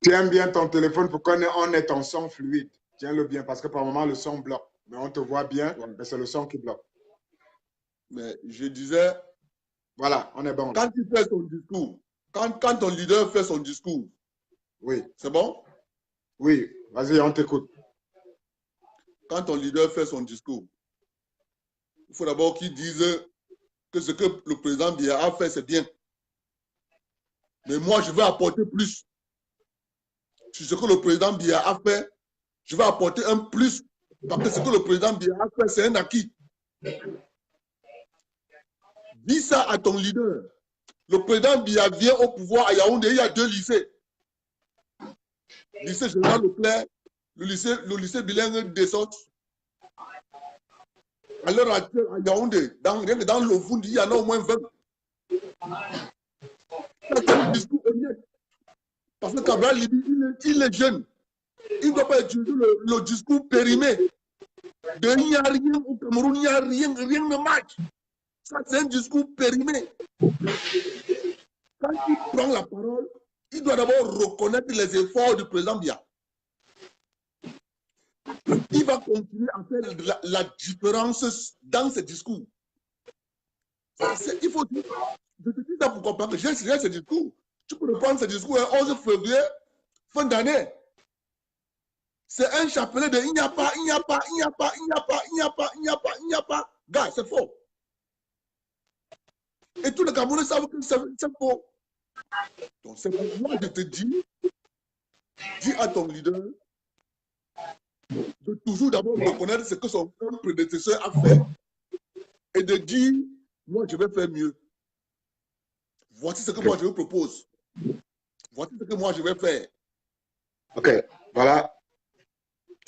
Tiens bien ton téléphone pour qu'on ait ton son fluide. Tiens-le bien parce que par moment le son bloque. Mais on te voit bien, mais c'est le son qui bloque. Mais je disais, voilà, on est bon. Quand il fait son discours, quand ton leader fait son discours, oui. C'est bon? Oui, vas-y, on t'écoute. Quand ton leader fait son discours, il faut d'abord qu'il dise que ce que le président Biya a fait, c'est bien. Mais moi, je vais apporter plus. Sur ce que le président Biya a fait, je vais apporter un plus. Parce que ce que le président Biya a fait, c'est un acquis. Dis ça à ton leader. Le président Biya vient au pouvoir à Yaoundé, il y a 2 lycées. Le lycée Général Leclerc, le lycée bilingue des Sottes. À l'heure actuelle, à Yaoundé, dans le Fundi, il y en a au moins 20. C'est un discours honnête. Parce que Cabral Libi, il est jeune. Il ne doit pas utiliser le discours périmé. Il n'y a rien au Cameroun, il n'y a rien ne marche. Ça, c'est un discours périmé. Quand il prend la parole, il doit d'abord reconnaître les efforts du président Biya. Il va continuer à faire la différence dans ses discours. Il faut dire, je te dis ça pourquoi pas que j'ai signé ce discours. Tu peux reprendre ce discours le 11 février, fin d'année. C'est un chapelet de il n'y a pas, il n'y a pas, il n'y a pas, il n'y a pas, il n'y a pas, il n'y a pas, il n'y a pas. Gars, c'est faux. Et tous les Camerounais savent que c'est faux. Donc c'est pour moi que je te dis à ton leader de toujours d'abord reconnaître ce que son prédécesseur a fait et de dire, moi je vais faire mieux. Voici ce que moi je vous propose. Voici ce que moi je vais faire. Ok, voilà.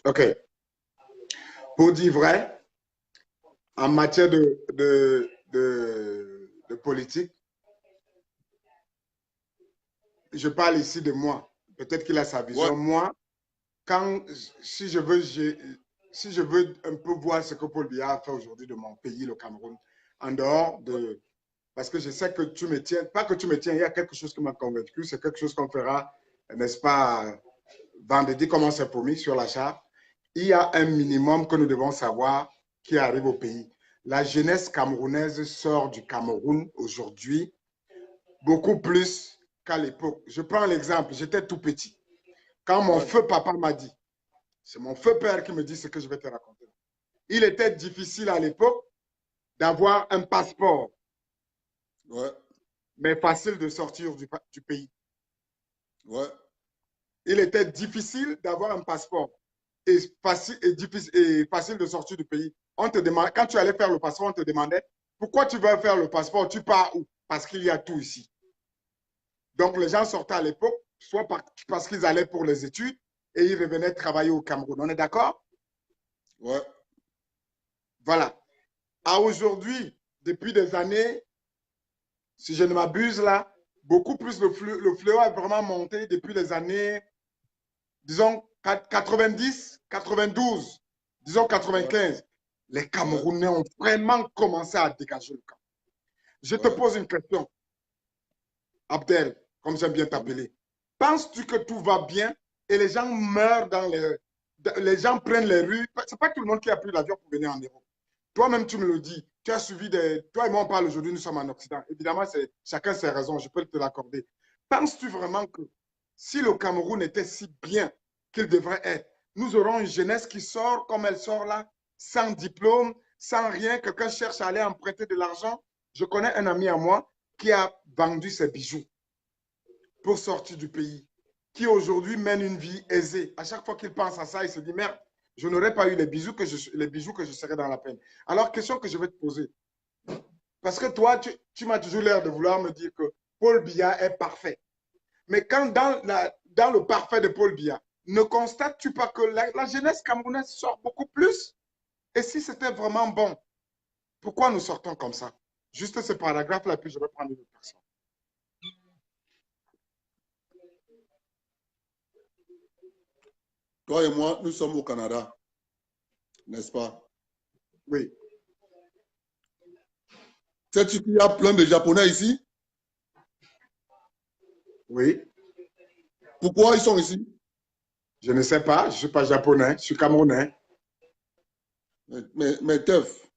Ok. Pour dire vrai, en matière de politique, je parle ici de moi. Peut-être qu'il a sa vision. Ouais. Moi, si je veux un peu voir ce que Paul Biya a fait aujourd'hui de mon pays, le Cameroun, en dehors de... Parce que je sais que tu me tiens, pas que tu me tiens, il y a quelque chose qui m'a convaincu, c'est quelque chose qu'on fera, n'est-ce pas, vendredi, comme on s'est promis sur la charte. Il y a un minimum que nous devons savoir qui arrive au pays. La jeunesse camerounaise sort du Cameroun aujourd'hui beaucoup plus qu'à l'époque. Je prends l'exemple, j'étais tout petit. Quand mon feu papa m'a dit, c'est mon feu père qui me dit ce que je vais te raconter. Il était difficile à l'époque d'avoir un passeport, mais facile de sortir du pays. Il était difficile d'avoir un passeport et facile de sortir du pays. On te demande, quand tu allais faire le passeport, on te demandait pourquoi tu veux faire le passeport, tu pars où? Parce qu'il y a tout ici. Donc les gens sortaient à l'époque, soit parce qu'ils allaient pour les études et ils revenaient travailler au Cameroun. On est d'accord? Ouais. Voilà. À aujourd'hui, depuis des années, si je ne m'abuse là, beaucoup plus le fléau a vraiment monté depuis les années, disons, 90, 92, disons 95. Les Camerounais ont vraiment commencé à dégager le camp. Je te pose une question. Abdel, comme j'aime bien t'appeler. Penses-tu que tout va bien et les gens meurent dans les gens prennent les rues? C'est pas tout le monde qui a pris l'avion pour venir en Europe. Toi-même, tu me le dis. Tu as suivi Toi et moi, on parle aujourd'hui, nous sommes en Occident. Évidemment, chacun ses raisons, je peux te l'accorder. Penses-tu vraiment que si le Cameroun était si bien qu'il devrait être, nous aurons une jeunesse qui sort comme elle sort là, sans diplôme, sans rien, quelqu'un cherche à aller emprunter de l'argent? Je connais un ami à moi qui a vendu ses bijoux pour sortir du pays, qui aujourd'hui mène une vie aisée. À chaque fois qu'il pense à ça, il se dit, merde, je n'aurais pas eu les bijoux que je serais dans la peine. Alors, question que je vais te poser. Parce que toi, tu m'as toujours l'air de vouloir me dire que Paul Biya est parfait. Mais quand dans le parfait de Paul Biya, ne constates-tu pas que la jeunesse camerounaise sort beaucoup plus? Et si c'était vraiment bon, pourquoi nous sortons comme ça? Juste ce paragraphe-là, puis je vais prendre une autre personne. Toi et moi, nous sommes au Canada, n'est-ce pas? Oui. Sais-tu qu'il y a plein de Japonais ici? Oui. Pourquoi ils sont ici? Je ne sais pas, je ne suis pas japonais, je suis camerounais. Mais Teuf,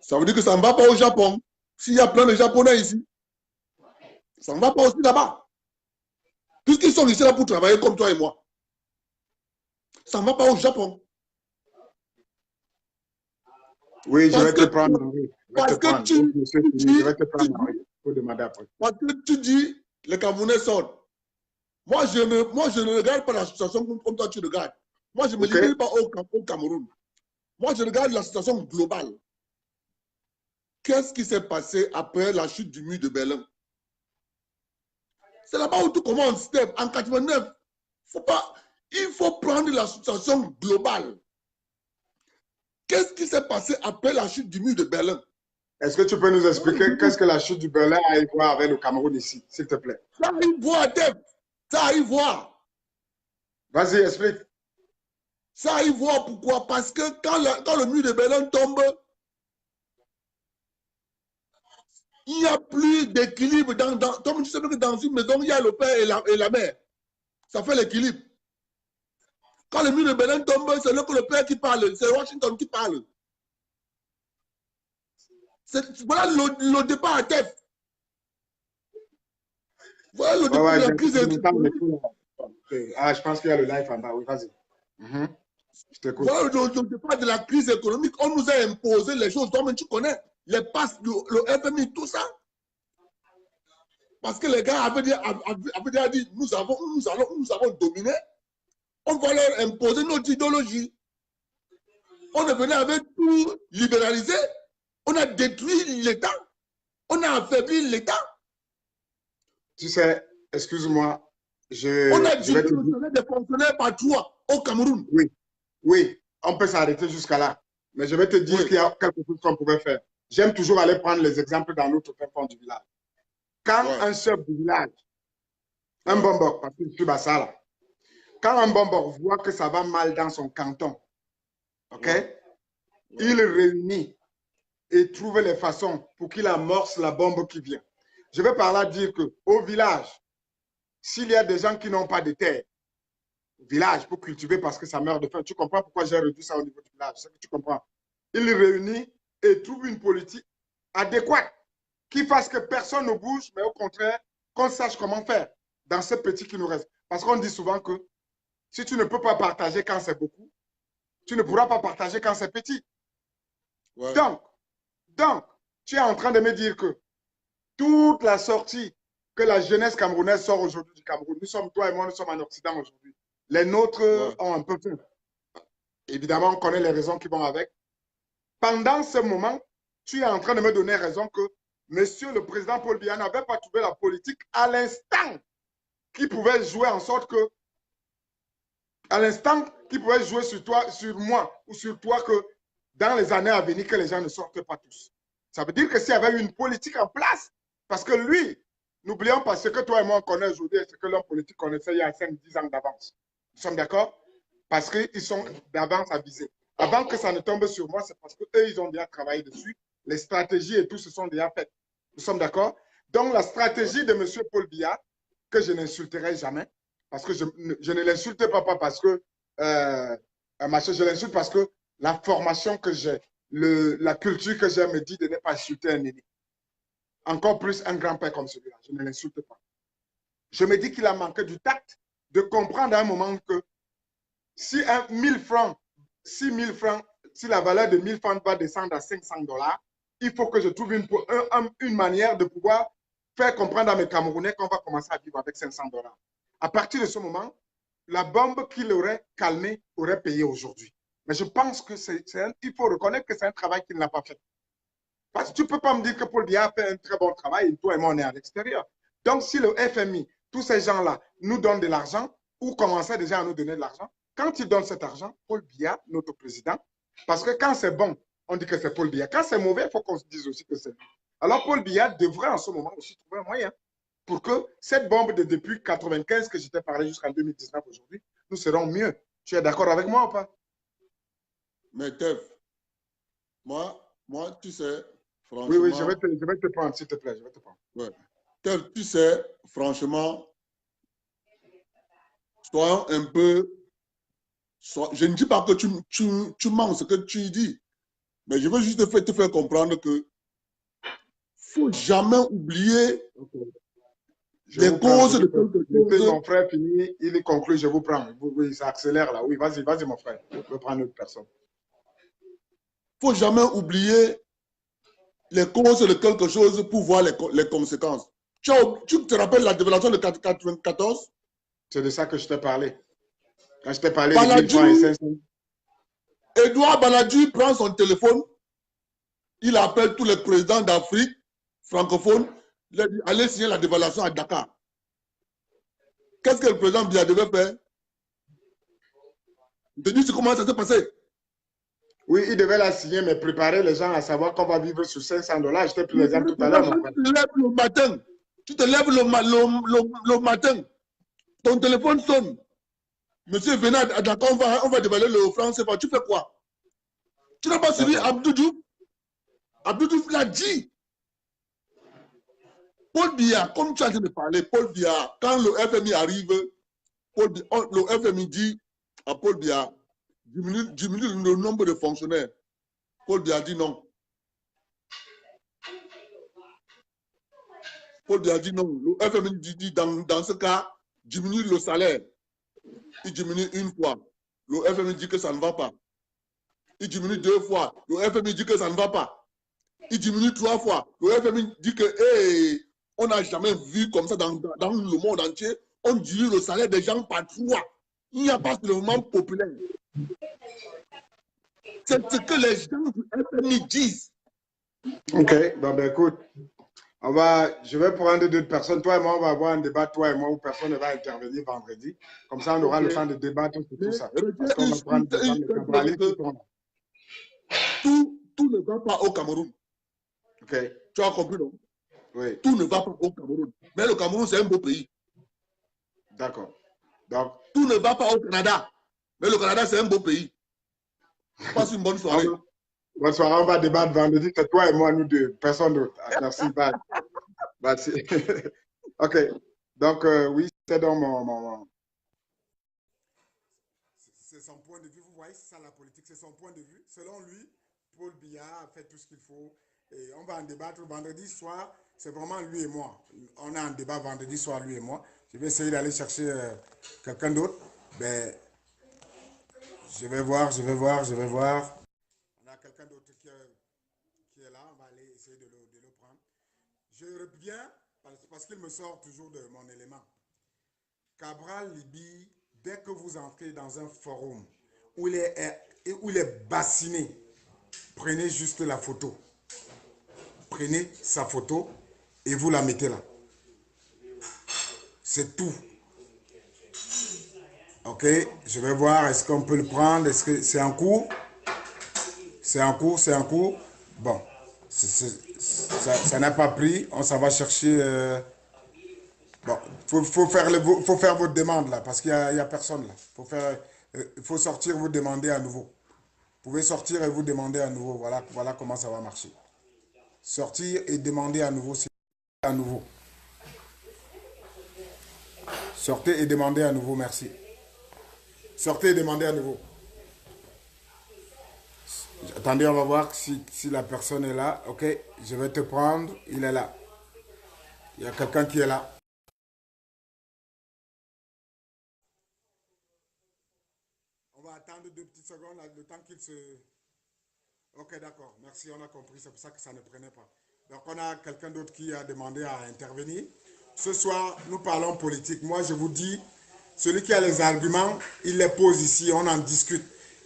ça veut dire que ça ne va pas au Japon. S'il y a plein de Japonais ici, ça ne va pas aussi là-bas. Puisqu'ils sont ici là pour travailler comme toi et moi. Ça ne va pas au Japon. Oui, je vais te prendre. Oui. Parce que tu dis, les Camerounais sortent. Moi, je ne regarde pas la situation comme toi tu regardes. Moi, je ne me limite pas au Cameroun. Moi, je regarde la situation globale. Qu'est-ce qui s'est passé après la chute du mur de Berlin? C'est là-bas où tout commence, Steph, en 89. Il faut prendre la situation globale. Qu'est-ce qui s'est passé après la chute du mur de Berlin? Est-ce que tu peux nous expliquer qu'est-ce que la chute du Berlin a à voir avec le Cameroun ici, s'il te plaît? Ça a à voir, Steph. Ça a à voir. Vas-y, explique. Ça a à voir pourquoi? Parce que quand le mur de Berlin tombe, il n'y a plus d'équilibre. Comme tu sais que dans une maison, il y a le père et la mère. Ça fait l'équilibre. Quand le mur de Berlin tombe, c'est là que le père qui parle. C'est Washington qui parle. Voilà le départ à tête. Voilà le départ de la crise économique. Ah, je pense qu'il y a le live en bas. Oui, vas-y. Je t'écoute. Voilà le départ de la crise économique. On nous a imposé les choses. Toi-même, tu connais. Les passes, le FMI, tout ça. Parce que les gars avaient déjà dit, nous avons dominé. On va leur imposer notre idéologie. On est venu avec tout libéraliser. On a détruit l'État. On a affaibli l'État. Tu sais, excuse-moi. On a divisé le salaire des fonctionnaires par 3 au Cameroun. Oui, on peut s'arrêter jusqu'à là. Mais je vais te dire qu'il y a quelque chose qu'on pouvait faire. J'aime toujours aller prendre les exemples dans notre fond du village. Quand un chef du village, un bombok, parce que je suis Bassala, quand un bombok voit que ça va mal dans son canton, il réunit et trouve les façons pour qu'il amorce la bombe qui vient. Je vais par là dire qu'au village, s'il y a des gens qui n'ont pas de terre, au village pour cultiver parce que ça meurt de faim, tu comprends pourquoi j'ai réduit ça au niveau du village, c'est que tu comprends. Il réunit et trouve une politique adéquate qui fasse que personne ne bouge, mais au contraire, qu'on sache comment faire. dans ce petit qui nous reste. Parce qu'on dit souvent que si tu ne peux pas partager quand c'est beaucoup, tu ne pourras pas partager quand c'est petit. Ouais. Donc, tu es en train de me dire que toute la sortie que la jeunesse camerounaise sort aujourd'hui du Cameroun, nous sommes, toi et moi, nous sommes en Occident aujourd'hui. Les nôtres ont un peu fait. Évidemment, on connaît les raisons qui vont avec. Pendant ce moment, tu es en train de me donner raison que Monsieur le Président Paul Biya n'avait pas trouvé la politique à l'instant qui pouvait jouer en sorte que, à l'instant qui pouvait jouer sur toi, sur moi ou sur toi que dans les années à venir, que les gens ne sortent pas tous. Ça veut dire que s'il y avait une politique en place, parce que lui, n'oublions pas ce que toi et moi on connaît aujourd'hui et ce que l'homme politique connaissait il y a 5-10 ans d'avance. Nous sommes d'accord? Parce qu'ils sont d'avance avisés. Avant que ça ne tombe sur moi, c'est parce qu'eux, ils ont déjà travaillé dessus. Les stratégies et tout se sont déjà faites. Nous sommes d'accord? Donc, la stratégie de M. Paul Biya, que je n'insulterai jamais, parce que je ne l'insulte pas parce que je l'insulte parce que la formation que j'ai, la culture que j'ai me dit de ne pas insulter un aîné. Encore plus un grand-père comme celui-là. Je ne l'insulte pas. Je me dis qu'il a manqué du tact de comprendre à un moment que si 1000 francs, 6000 francs, si la valeur de 1000 francs va descendre à $500, il faut que je trouve une manière de pouvoir faire comprendre à mes Camerounais qu'on va commencer à vivre avec $500. À partir de ce moment, la bombe qu'il aurait calmée aurait payé aujourd'hui. Mais je pense que il faut reconnaître que c'est un travail qu'il n'a pas fait. Parce que tu ne peux pas me dire que Paul Biya a fait un très bon travail et toi et moi on est à l'extérieur. Donc si le FMI, tous ces gens-là nous donnent de l'argent ou commençaient déjà à nous donner de l'argent, quand ils donnent cet argent, Paul Biya, notre président, parce que quand c'est bon, on dit que c'est Paul Biya. Quand c'est mauvais, il faut qu'on se dise aussi que c'est lui. Alors Paul Biya devrait en ce moment aussi trouver un moyen pour que cette bombe de depuis 1995 que j'étais parlé jusqu'en 2019 aujourd'hui, nous serons mieux. Tu es d'accord avec moi ou pas? Mais Tev, moi, tu sais, franchement... Oui, je vais te prendre, s'il te plaît, je vais te prendre. Ouais. Tev, tu sais, franchement, soyons un peu... Je ne dis pas que tu mens ce que tu dis, mais je veux juste te faire comprendre que il ne faut jamais oublier les causes de quelque chose. Mon frère finit, il conclut, je vous prends. Oui, ça accélère là. Oui, vas-y, mon frère. Je peux prendre une autre personne. Il ne faut jamais oublier les causes de quelque chose pour voir les conséquences. Tu te rappelles la dévaluation de 1994? C'est de ça que je t'ai parlé. Quand je t'ai parlé Baladji, de 1000 francs et 500. Edouard Baladji prend son téléphone, il appelle tous les présidents d'Afrique francophones, il a dit allez signer la dévaluation à Dakar. Qu'est-ce que le président Biya devait faire? Il te dit comment ça s'est passé? Oui, il devait la signer, mais préparer les gens à savoir qu'on va vivre sur $500. Je t'ai pris l'exemple tout à l'heure. Tu te lèves le matin, le matin, ton téléphone sonne. Monsieur, venez à Dakar, on va dévaluer le franc CFA. Tu fais quoi? Tu n'as pas suivi Abdou Diouf? Abdou Diouf l'a dit. Paul Biya, comme tu as dit de parler, Paul Biya, quand le FMI arrive, le FMI dit à Paul Biya, diminue le nombre de fonctionnaires. Paul Biya dit non. Paul Biya dit non. Le FMI dit dans ce cas, diminue le salaire. Il diminue une fois. Le FMI dit que ça ne va pas. Il diminue 2 fois. Le FMI dit que ça ne va pas. Il diminue 3 fois. Le FMI dit que hey, on n'a jamais vu comme ça dans le monde entier. On diminue le salaire des gens par 3. Il n'y a pas seulement populaire. C'est ce que les gens du FMI disent. Ok, bon, ben écoute, je vais prendre d'autres personnes. Toi et moi, on va avoir un débat, toi et moi, où personne ne va intervenir vendredi. Comme ça, on aura le temps de débattre sur tout ça. Parce qu'on va prendre tout ne va pas au Cameroun. Ok. Tu as compris, non? Oui. Tout ne va pas au Cameroun. Mais le Cameroun, c'est un beau pays. D'accord. Donc, tout ne va pas au Canada. Mais le Canada, c'est un beau pays. Passe une bonne soirée. Bonne soirée, on va débattre vendredi. C'est toi et moi, nous deux. Personne d'autre. Merci, bye. Ok. Donc, oui, c'est dans mon... C'est son point de vue. Vous voyez, c'est ça la politique. C'est son point de vue. Selon lui, Paul Biya a fait tout ce qu'il faut. Et on va en débattre vendredi soir. C'est vraiment lui et moi. On a un débat vendredi soir, lui et moi. Je vais essayer d'aller chercher quelqu'un d'autre. Ben, je vais voir, je vais voir, je vais voir. On a quelqu'un d'autre qui est là. On va aller essayer de le prendre. Je reviens parce qu'il me sort toujours de mon élément. Cabral Libye, dès que vous entrez dans un forum où il est bassiné, prenez juste la photo. Prenez sa photo et vous la mettez là. C'est tout. Ok, je vais voir, est-ce qu'on peut le prendre? Est-ce que c'est en cours? C'est en cours, c'est en cours. Bon, ça n'a pas pris. On s'en va chercher. Bon, faut faire votre demande là, parce qu'il n'y a personne là. Il faut sortir, vous demander à nouveau. Vous pouvez sortir et vous demander à nouveau. Voilà comment ça va marcher. Sortir et demander à nouveau. À nouveau. Sortez et demandez à nouveau, merci. Sortez et demandez à nouveau. Attendez, on va voir si la personne est là. Ok, je vais te prendre. Il est là. Il y a quelqu'un qui est là. On va attendre 2 petites secondes, là, le temps qu'il se... Ok, d'accord. Merci, on a compris. C'est pour ça que ça ne prenait pas. Donc, on a quelqu'un d'autre qui a demandé à intervenir. Ce soir, nous parlons politique. Moi, je vous dis, celui qui a les arguments, il les pose ici, on en discute.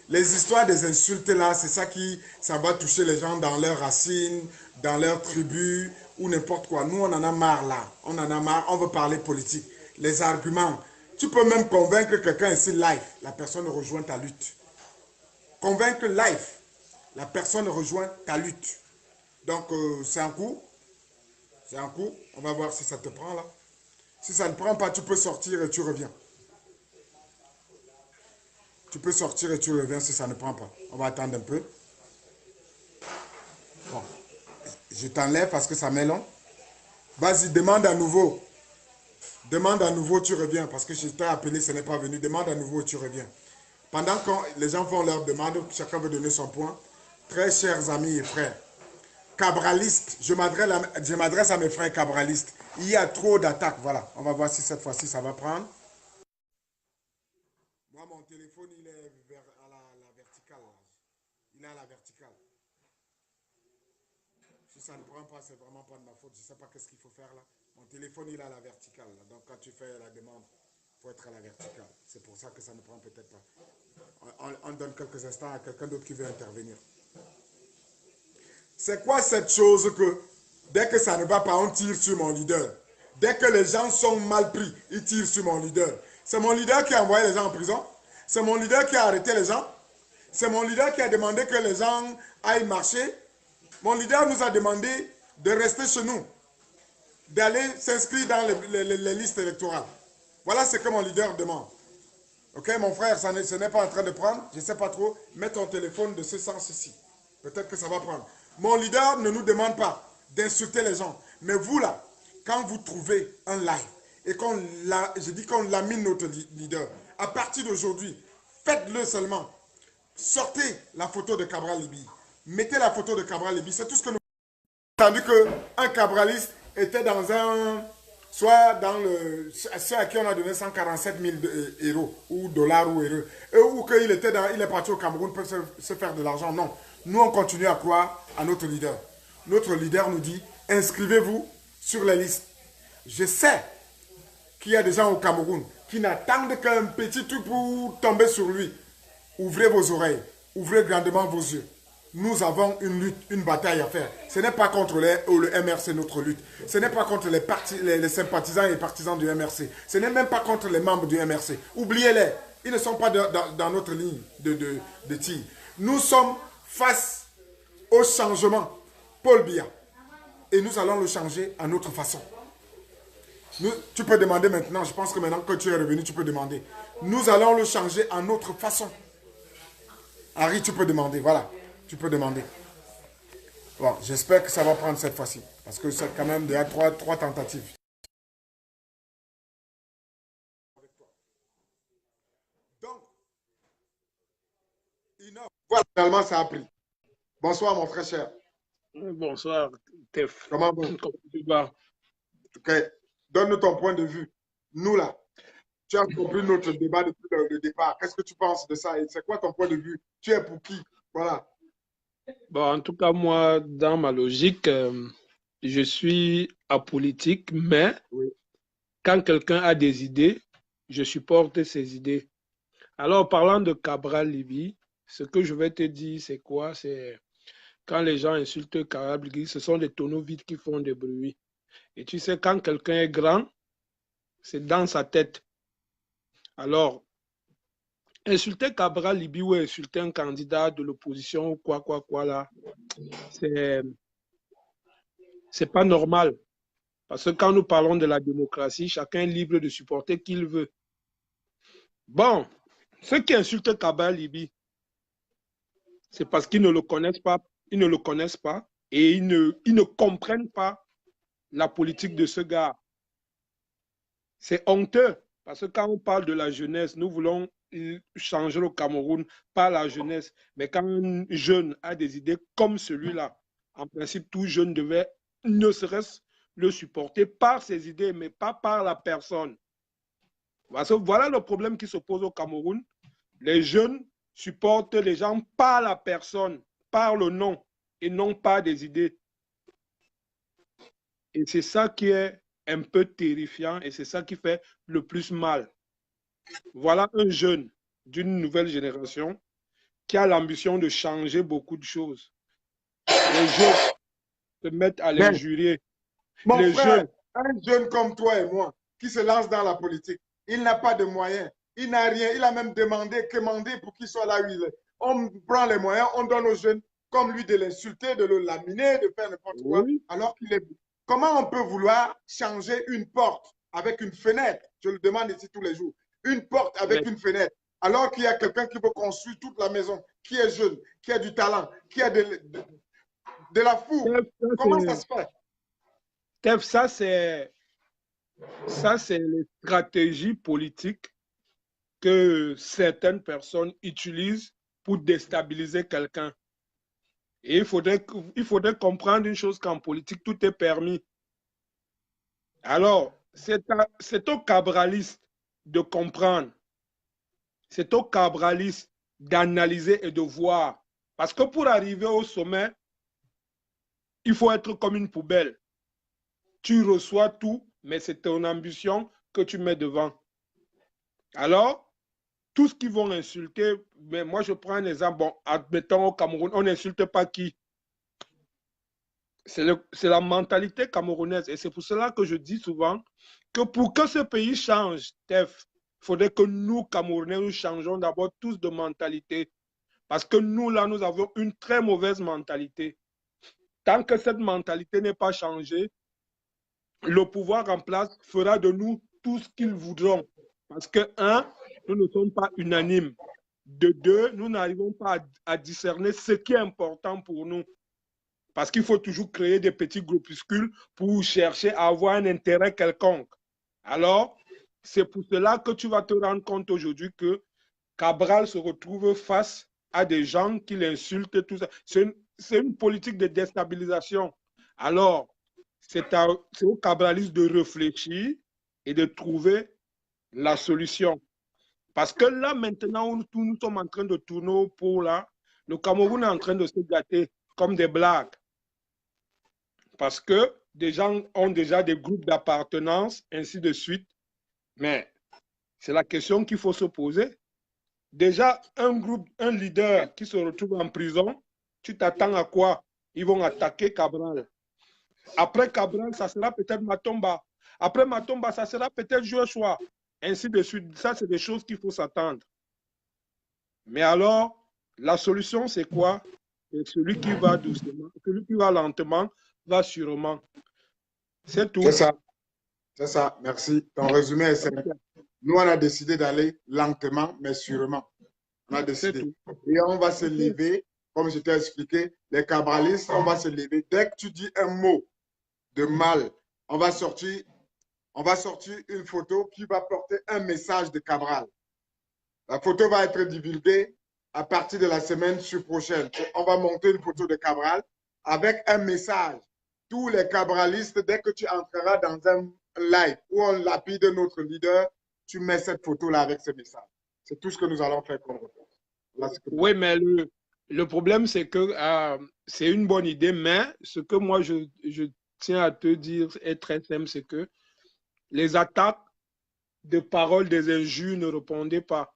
Les histoires des insultes là, c'est ça va toucher les gens dans leurs racines, dans leurs tribus ou n'importe quoi. Nous, on en a marre là. On en a marre, on veut parler politique. Les arguments. Tu peux même convaincre quelqu'un ici live, la personne rejoint ta lutte. Convaincre live, la personne rejoint ta lutte. Donc, c'est en cours. C'est en cours. On va voir si ça te prend là. Si ça ne prend pas, tu peux sortir et tu reviens. Tu peux sortir et tu reviens si ça ne prend pas. On va attendre un peu. Bon. Je t'enlève parce que ça met long. Vas-y, demande à nouveau. Demande à nouveau, tu reviens. Parce que je t'ai appelé, ce n'est pas venu. Demande à nouveau et tu reviens. Pendant que les gens font leur demande, chacun veut donner son point. Très chers amis et frères, cabralistes, je m'adresse à mes frères cabralistes. Il y a trop d'attaques. Voilà, on va voir si cette fois-ci ça va prendre. Moi, mon téléphone, il est à la verticale. Il est à la verticale. Si ça ne prend pas, c'est vraiment pas de ma faute. Je ne sais pas qu'est-ce qu'il faut faire là. Mon téléphone, il est à la verticale. Là. Donc, quand tu fais la demande, il faut être à la verticale. C'est pour ça que ça ne prend peut-être pas. On donne quelques instants à quelqu'un d'autre qui veut intervenir. C'est quoi cette chose que, dès que ça ne va pas, on tire sur mon leader? Dès que les gens sont mal pris, ils tirent sur mon leader. C'est mon leader qui a envoyé les gens en prison. C'est mon leader qui a arrêté les gens. C'est mon leader qui a demandé que les gens aillent marcher. Mon leader nous a demandé de rester chez nous, d'aller s'inscrire dans les listes électorales. Voilà ce que mon leader demande. Ok, mon frère, ce n'est pas en train de prendre. Je ne sais pas trop. Mets ton téléphone de ce sens-ci. Peut-être que ça va prendre. Mon leader ne nous demande pas d'insulter les gens. Mais vous là, quand vous trouvez un live et je dis qu'on lamine notre leader, à partir d'aujourd'hui, faites-le seulement. Sortez la photo de Cabral Libye. Mettez la photo de Cabral Libye. C'est tout ce que nous avons entendu qu'un cabraliste était dans un... Soit dans ceux à qui on a donné 147 000 euros ou dollars ou euros. Ou qu'il est parti au Cameroun pour se faire de l'argent. Non. Nous, on continue à croire à notre leader. Notre leader nous dit, inscrivez-vous sur les listes. Je sais qu'il y a des gens au Cameroun qui n'attendent qu'un petit truc pour tomber sur lui. Ouvrez vos oreilles. Ouvrez grandement vos yeux. Nous avons une lutte, une bataille à faire. Ce n'est pas contre le MRC notre lutte. Ce n'est pas contre les sympathisants et les partisans du MRC. Ce n'est même pas contre les membres du MRC. Oubliez-les. Ils ne sont pas dans notre ligne de tir. Nous sommes face au changement. Paul Biya. Et nous allons le changer à notre façon. Tu peux demander maintenant. Je pense que maintenant que tu es revenu, tu peux demander. Nous allons le changer à notre façon. Harry, tu peux demander. Voilà. Tu peux demander. Bon, j'espère que ça va prendre cette fois-ci. Parce que c'est quand même déjà trois tentatives. Donc, voilà, finalement, ça a pris. Bonsoir, mon très cher. Bonsoir, Tef. Comment tu vas? Ok. Donne-nous ton point de vue. nous là, tu as compris notre débat depuis le départ. Qu'est-ce que tu penses de ça? Et c'est quoi ton point de vue? Tu es pour qui? Voilà. Bon, en tout cas, moi, dans ma logique, je suis apolitique, mais Oui. quand quelqu'un a des idées, je supporte ses idées. Alors, parlant de Cabral Libye, ce que je vais te dire, c'est quoi? C'est quand les gens insultent Cabral Libye, ce sont des tonneaux vides qui font des bruits. Et tu sais, quand quelqu'un est grand, c'est dans sa tête. Alors, insulter Cabral Libye ou insulter un candidat de l'opposition ou quoi là, c'est pas normal. Parce que quand nous parlons de la démocratie, chacun est libre de supporter qui il veut. Bon, ceux qui insultent Cabral Libye, c'est parce qu'ils ne le connaissent pas, ils ne le connaissent pas et ils ne comprennent pas la politique de ce gars. C'est honteux parce que quand on parle de la jeunesse, nous voulons changer le Cameroun par la jeunesse. Mais quand un jeune a des idées comme celui-là, en principe, tout jeune devait ne serait-ce le supporter par ses idées, mais pas par la personne. Parce que voilà le problème qui se pose au Cameroun. Les jeunes supportent les gens par la personne, par le nom, et non pas des idées. Et c'est ça qui est un peu terrifiant et c'est ça qui fait le plus mal. Voilà un jeune d'une nouvelle génération qui a l'ambition de changer beaucoup de choses. Les jeunes se mettent à l'injurier. Mon Les frère, jeunes, un jeune comme toi et moi, qui se lance dans la politique, il n'a pas de moyens, il n'a rien, il a même commandé pour qu'il soit là où il est. On prend les moyens, on donne aux jeunes comme lui de l'insulter, de le laminer, de faire n'importe quoi, oui, alors qu'il est... Comment on peut vouloir changer une porte avec une fenêtre? Je le demande ici tous les jours. Une porte avec une fenêtre, alors qu'il y a quelqu'un qui veut construire toute la maison, qui est jeune, qui a du talent, qui a de la fougue. Comment ça se fait? Steph, ça, c'est les stratégies politiques que certaines personnes utilisent pour déstabiliser quelqu'un. Et il faudrait comprendre une chose qu'en politique, tout est permis. Alors, c'est aux cabralistes de comprendre. C'est aux cabralistes d'analyser et de voir. Parce que pour arriver au sommet, il faut être comme une poubelle. Tu reçois tout, mais c'est ton ambition que tu mets devant. Alors, tous qui vont insulter, mais moi je prends un exemple, bon, admettons au Cameroun, on n'insulte pas qui? C'est la mentalité camerounaise. Et c'est pour cela que je dis souvent que pour que ce pays change, Steph, il faudrait que nous, Camerounais, nous changeons d'abord tous de mentalité. Parce que nous, là, nous avons une très mauvaise mentalité. Tant que cette mentalité n'est pas changée, le pouvoir en place fera de nous tout ce qu'ils voudront. Parce que, un, nous ne sommes pas unanimes. De deux, nous n'arrivons pas à discerner ce qui est important pour nous. Parce qu'il faut toujours créer des petits groupuscules pour chercher à avoir un intérêt quelconque. Alors, c'est pour cela que tu vas te rendre compte aujourd'hui que Cabral se retrouve face à des gens qui l'insultent, tout ça. C'est une politique de déstabilisation. Alors, c'est aux cabralistes de réfléchir et de trouver la solution. Parce que là, maintenant, où nous sommes en train de tourner au pot, là, le Cameroun est en train de se gâter comme des blagues. Parce que des gens ont déjà des groupes d'appartenance, ainsi de suite. Mais c'est la question qu'il faut se poser. Déjà, un leader qui se retrouve en prison, tu t'attends à quoi? Ils vont attaquer Cabral. Après Cabral, ça sera peut-être Matomba. Après Matomba, ça sera peut-être Joshua. Ainsi de suite. Ça, c'est des choses qu'il faut s'attendre. Mais alors, la solution, c'est quoi? C'est celui qui va doucement, celui qui va lentement, va sûrement. C'est tout. C'est ça. C'est ça. Merci. Ton résumé est simple. Nous, on a décidé d'aller lentement, mais sûrement. On a décidé. Et on va se lever, comme je t'ai expliqué, les cabralistes, on va se lever. Dès que tu dis un mot de mal, on va sortir une photo qui va porter un message de Cabral. La photo va être divulguée à partir de la semaine prochaine. On va monter une photo de Cabral avec un message. Tous les cabralistes, dès que tu entreras dans un live où on lapide notre leader, tu mets cette photo-là avec ce message. C'est tout ce que nous allons faire comme réponse. Oui, mais le problème, c'est que c'est une bonne idée, mais ce que moi, je tiens à te dire est très simple, c'est que les attaques de paroles, des injures, ne répondez pas.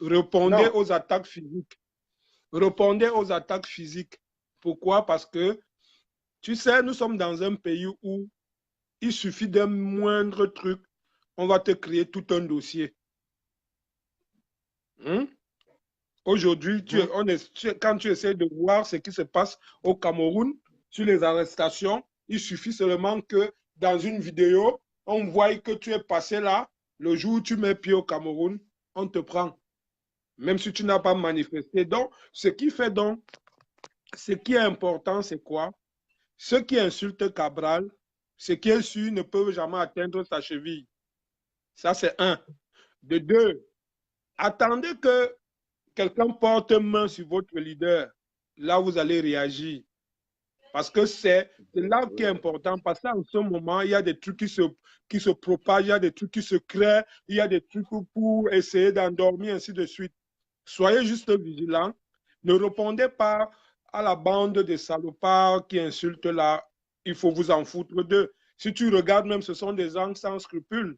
Répondez Non. aux attaques physiques. Répondez aux attaques physiques. Pourquoi? Parce que, tu sais, nous sommes dans un pays où il suffit d'un moindre truc, on va te créer tout un dossier. Aujourd'hui, quand tu essaies de voir ce qui se passe au Cameroun sur les arrestations, il suffit seulement que dans une vidéo, on voit que tu es passé là, le jour où tu mets pied au Cameroun, on te prend. Même si tu n'as pas manifesté. Donc, ce qui est important, c'est quoi? Ceux qui insultent Cabral, ce qui est sûr, ne peuvent jamais atteindre sa cheville. Ça, c'est un. De deux, attendez que quelqu'un porte main sur votre leader. Là, vous allez réagir. Parce que c'est là qui est important. Parce qu'en ce moment, il y a des trucs qui se propagent, il y a des trucs qui se créent, il y a des trucs pour essayer d'endormir, ainsi de suite. Soyez juste vigilants. Ne répondez pas à la bande de salopards qui insultent là. Il faut vous en foutre d'eux. Si tu regardes même, ce sont des gens sans scrupules.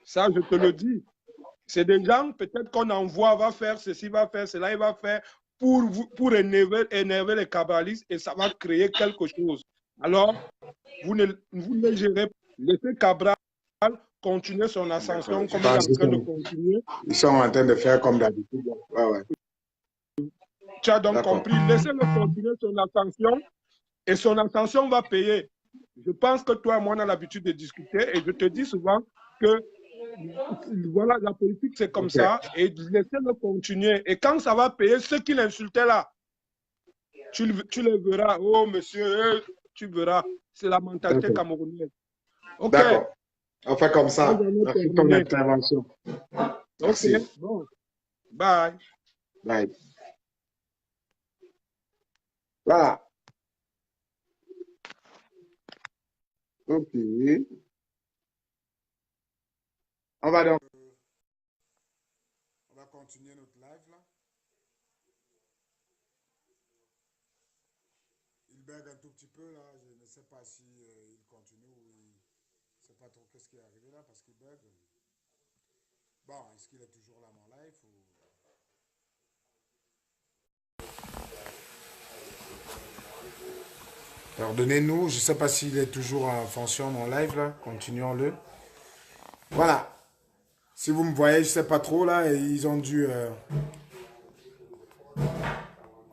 Ça, je te le dis. C'est des gens, peut-être qu'on envoie, va faire ceci, va faire cela, il va faire pour énerver les cabralistes et ça va créer quelque chose. Alors, vous ne gérez pas. Laissez Cabral continuer son ascension comme il est en train de continuer. Ils sont en train de faire comme d'habitude. Ouais, ouais. Tu as donc compris. Laissez-le continuer son ascension et son ascension va payer. Je pense que toi et moi, on a l'habitude de discuter et je te dis souvent que voilà, la politique, c'est comme ça et laissez-le continuer. Et quand ça va payer, ceux qui l'insultaient là, tu les verras. Oh, monsieur, tu verras. C'est la mentalité camerounaise. Ok. D'accord. On fait comme ça. Merci pour ton intervention. Merci. Ok, bon. Bye. Bye. Voilà. Ok. On va continuer notre live là. Il bug un tout petit peu là. Je ne sais pas si il continue ou il ne sait pas trop qu'est-ce qui est arrivé là parce qu'il bug. Bon, est-ce qu'il est toujours là mon live ou... Pardonnez-nous, je ne sais pas s'il est toujours en fonction mon live là. Continuons-le. Voilà. Si vous me voyez, je ne sais pas trop là, ils ont dû...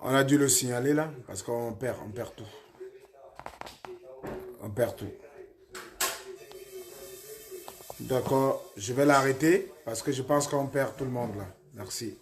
on a dû le signaler là, parce qu'on perd tout. On perd tout. D'accord, je vais l'arrêter, parce que je pense qu'on perd tout le monde là. Merci.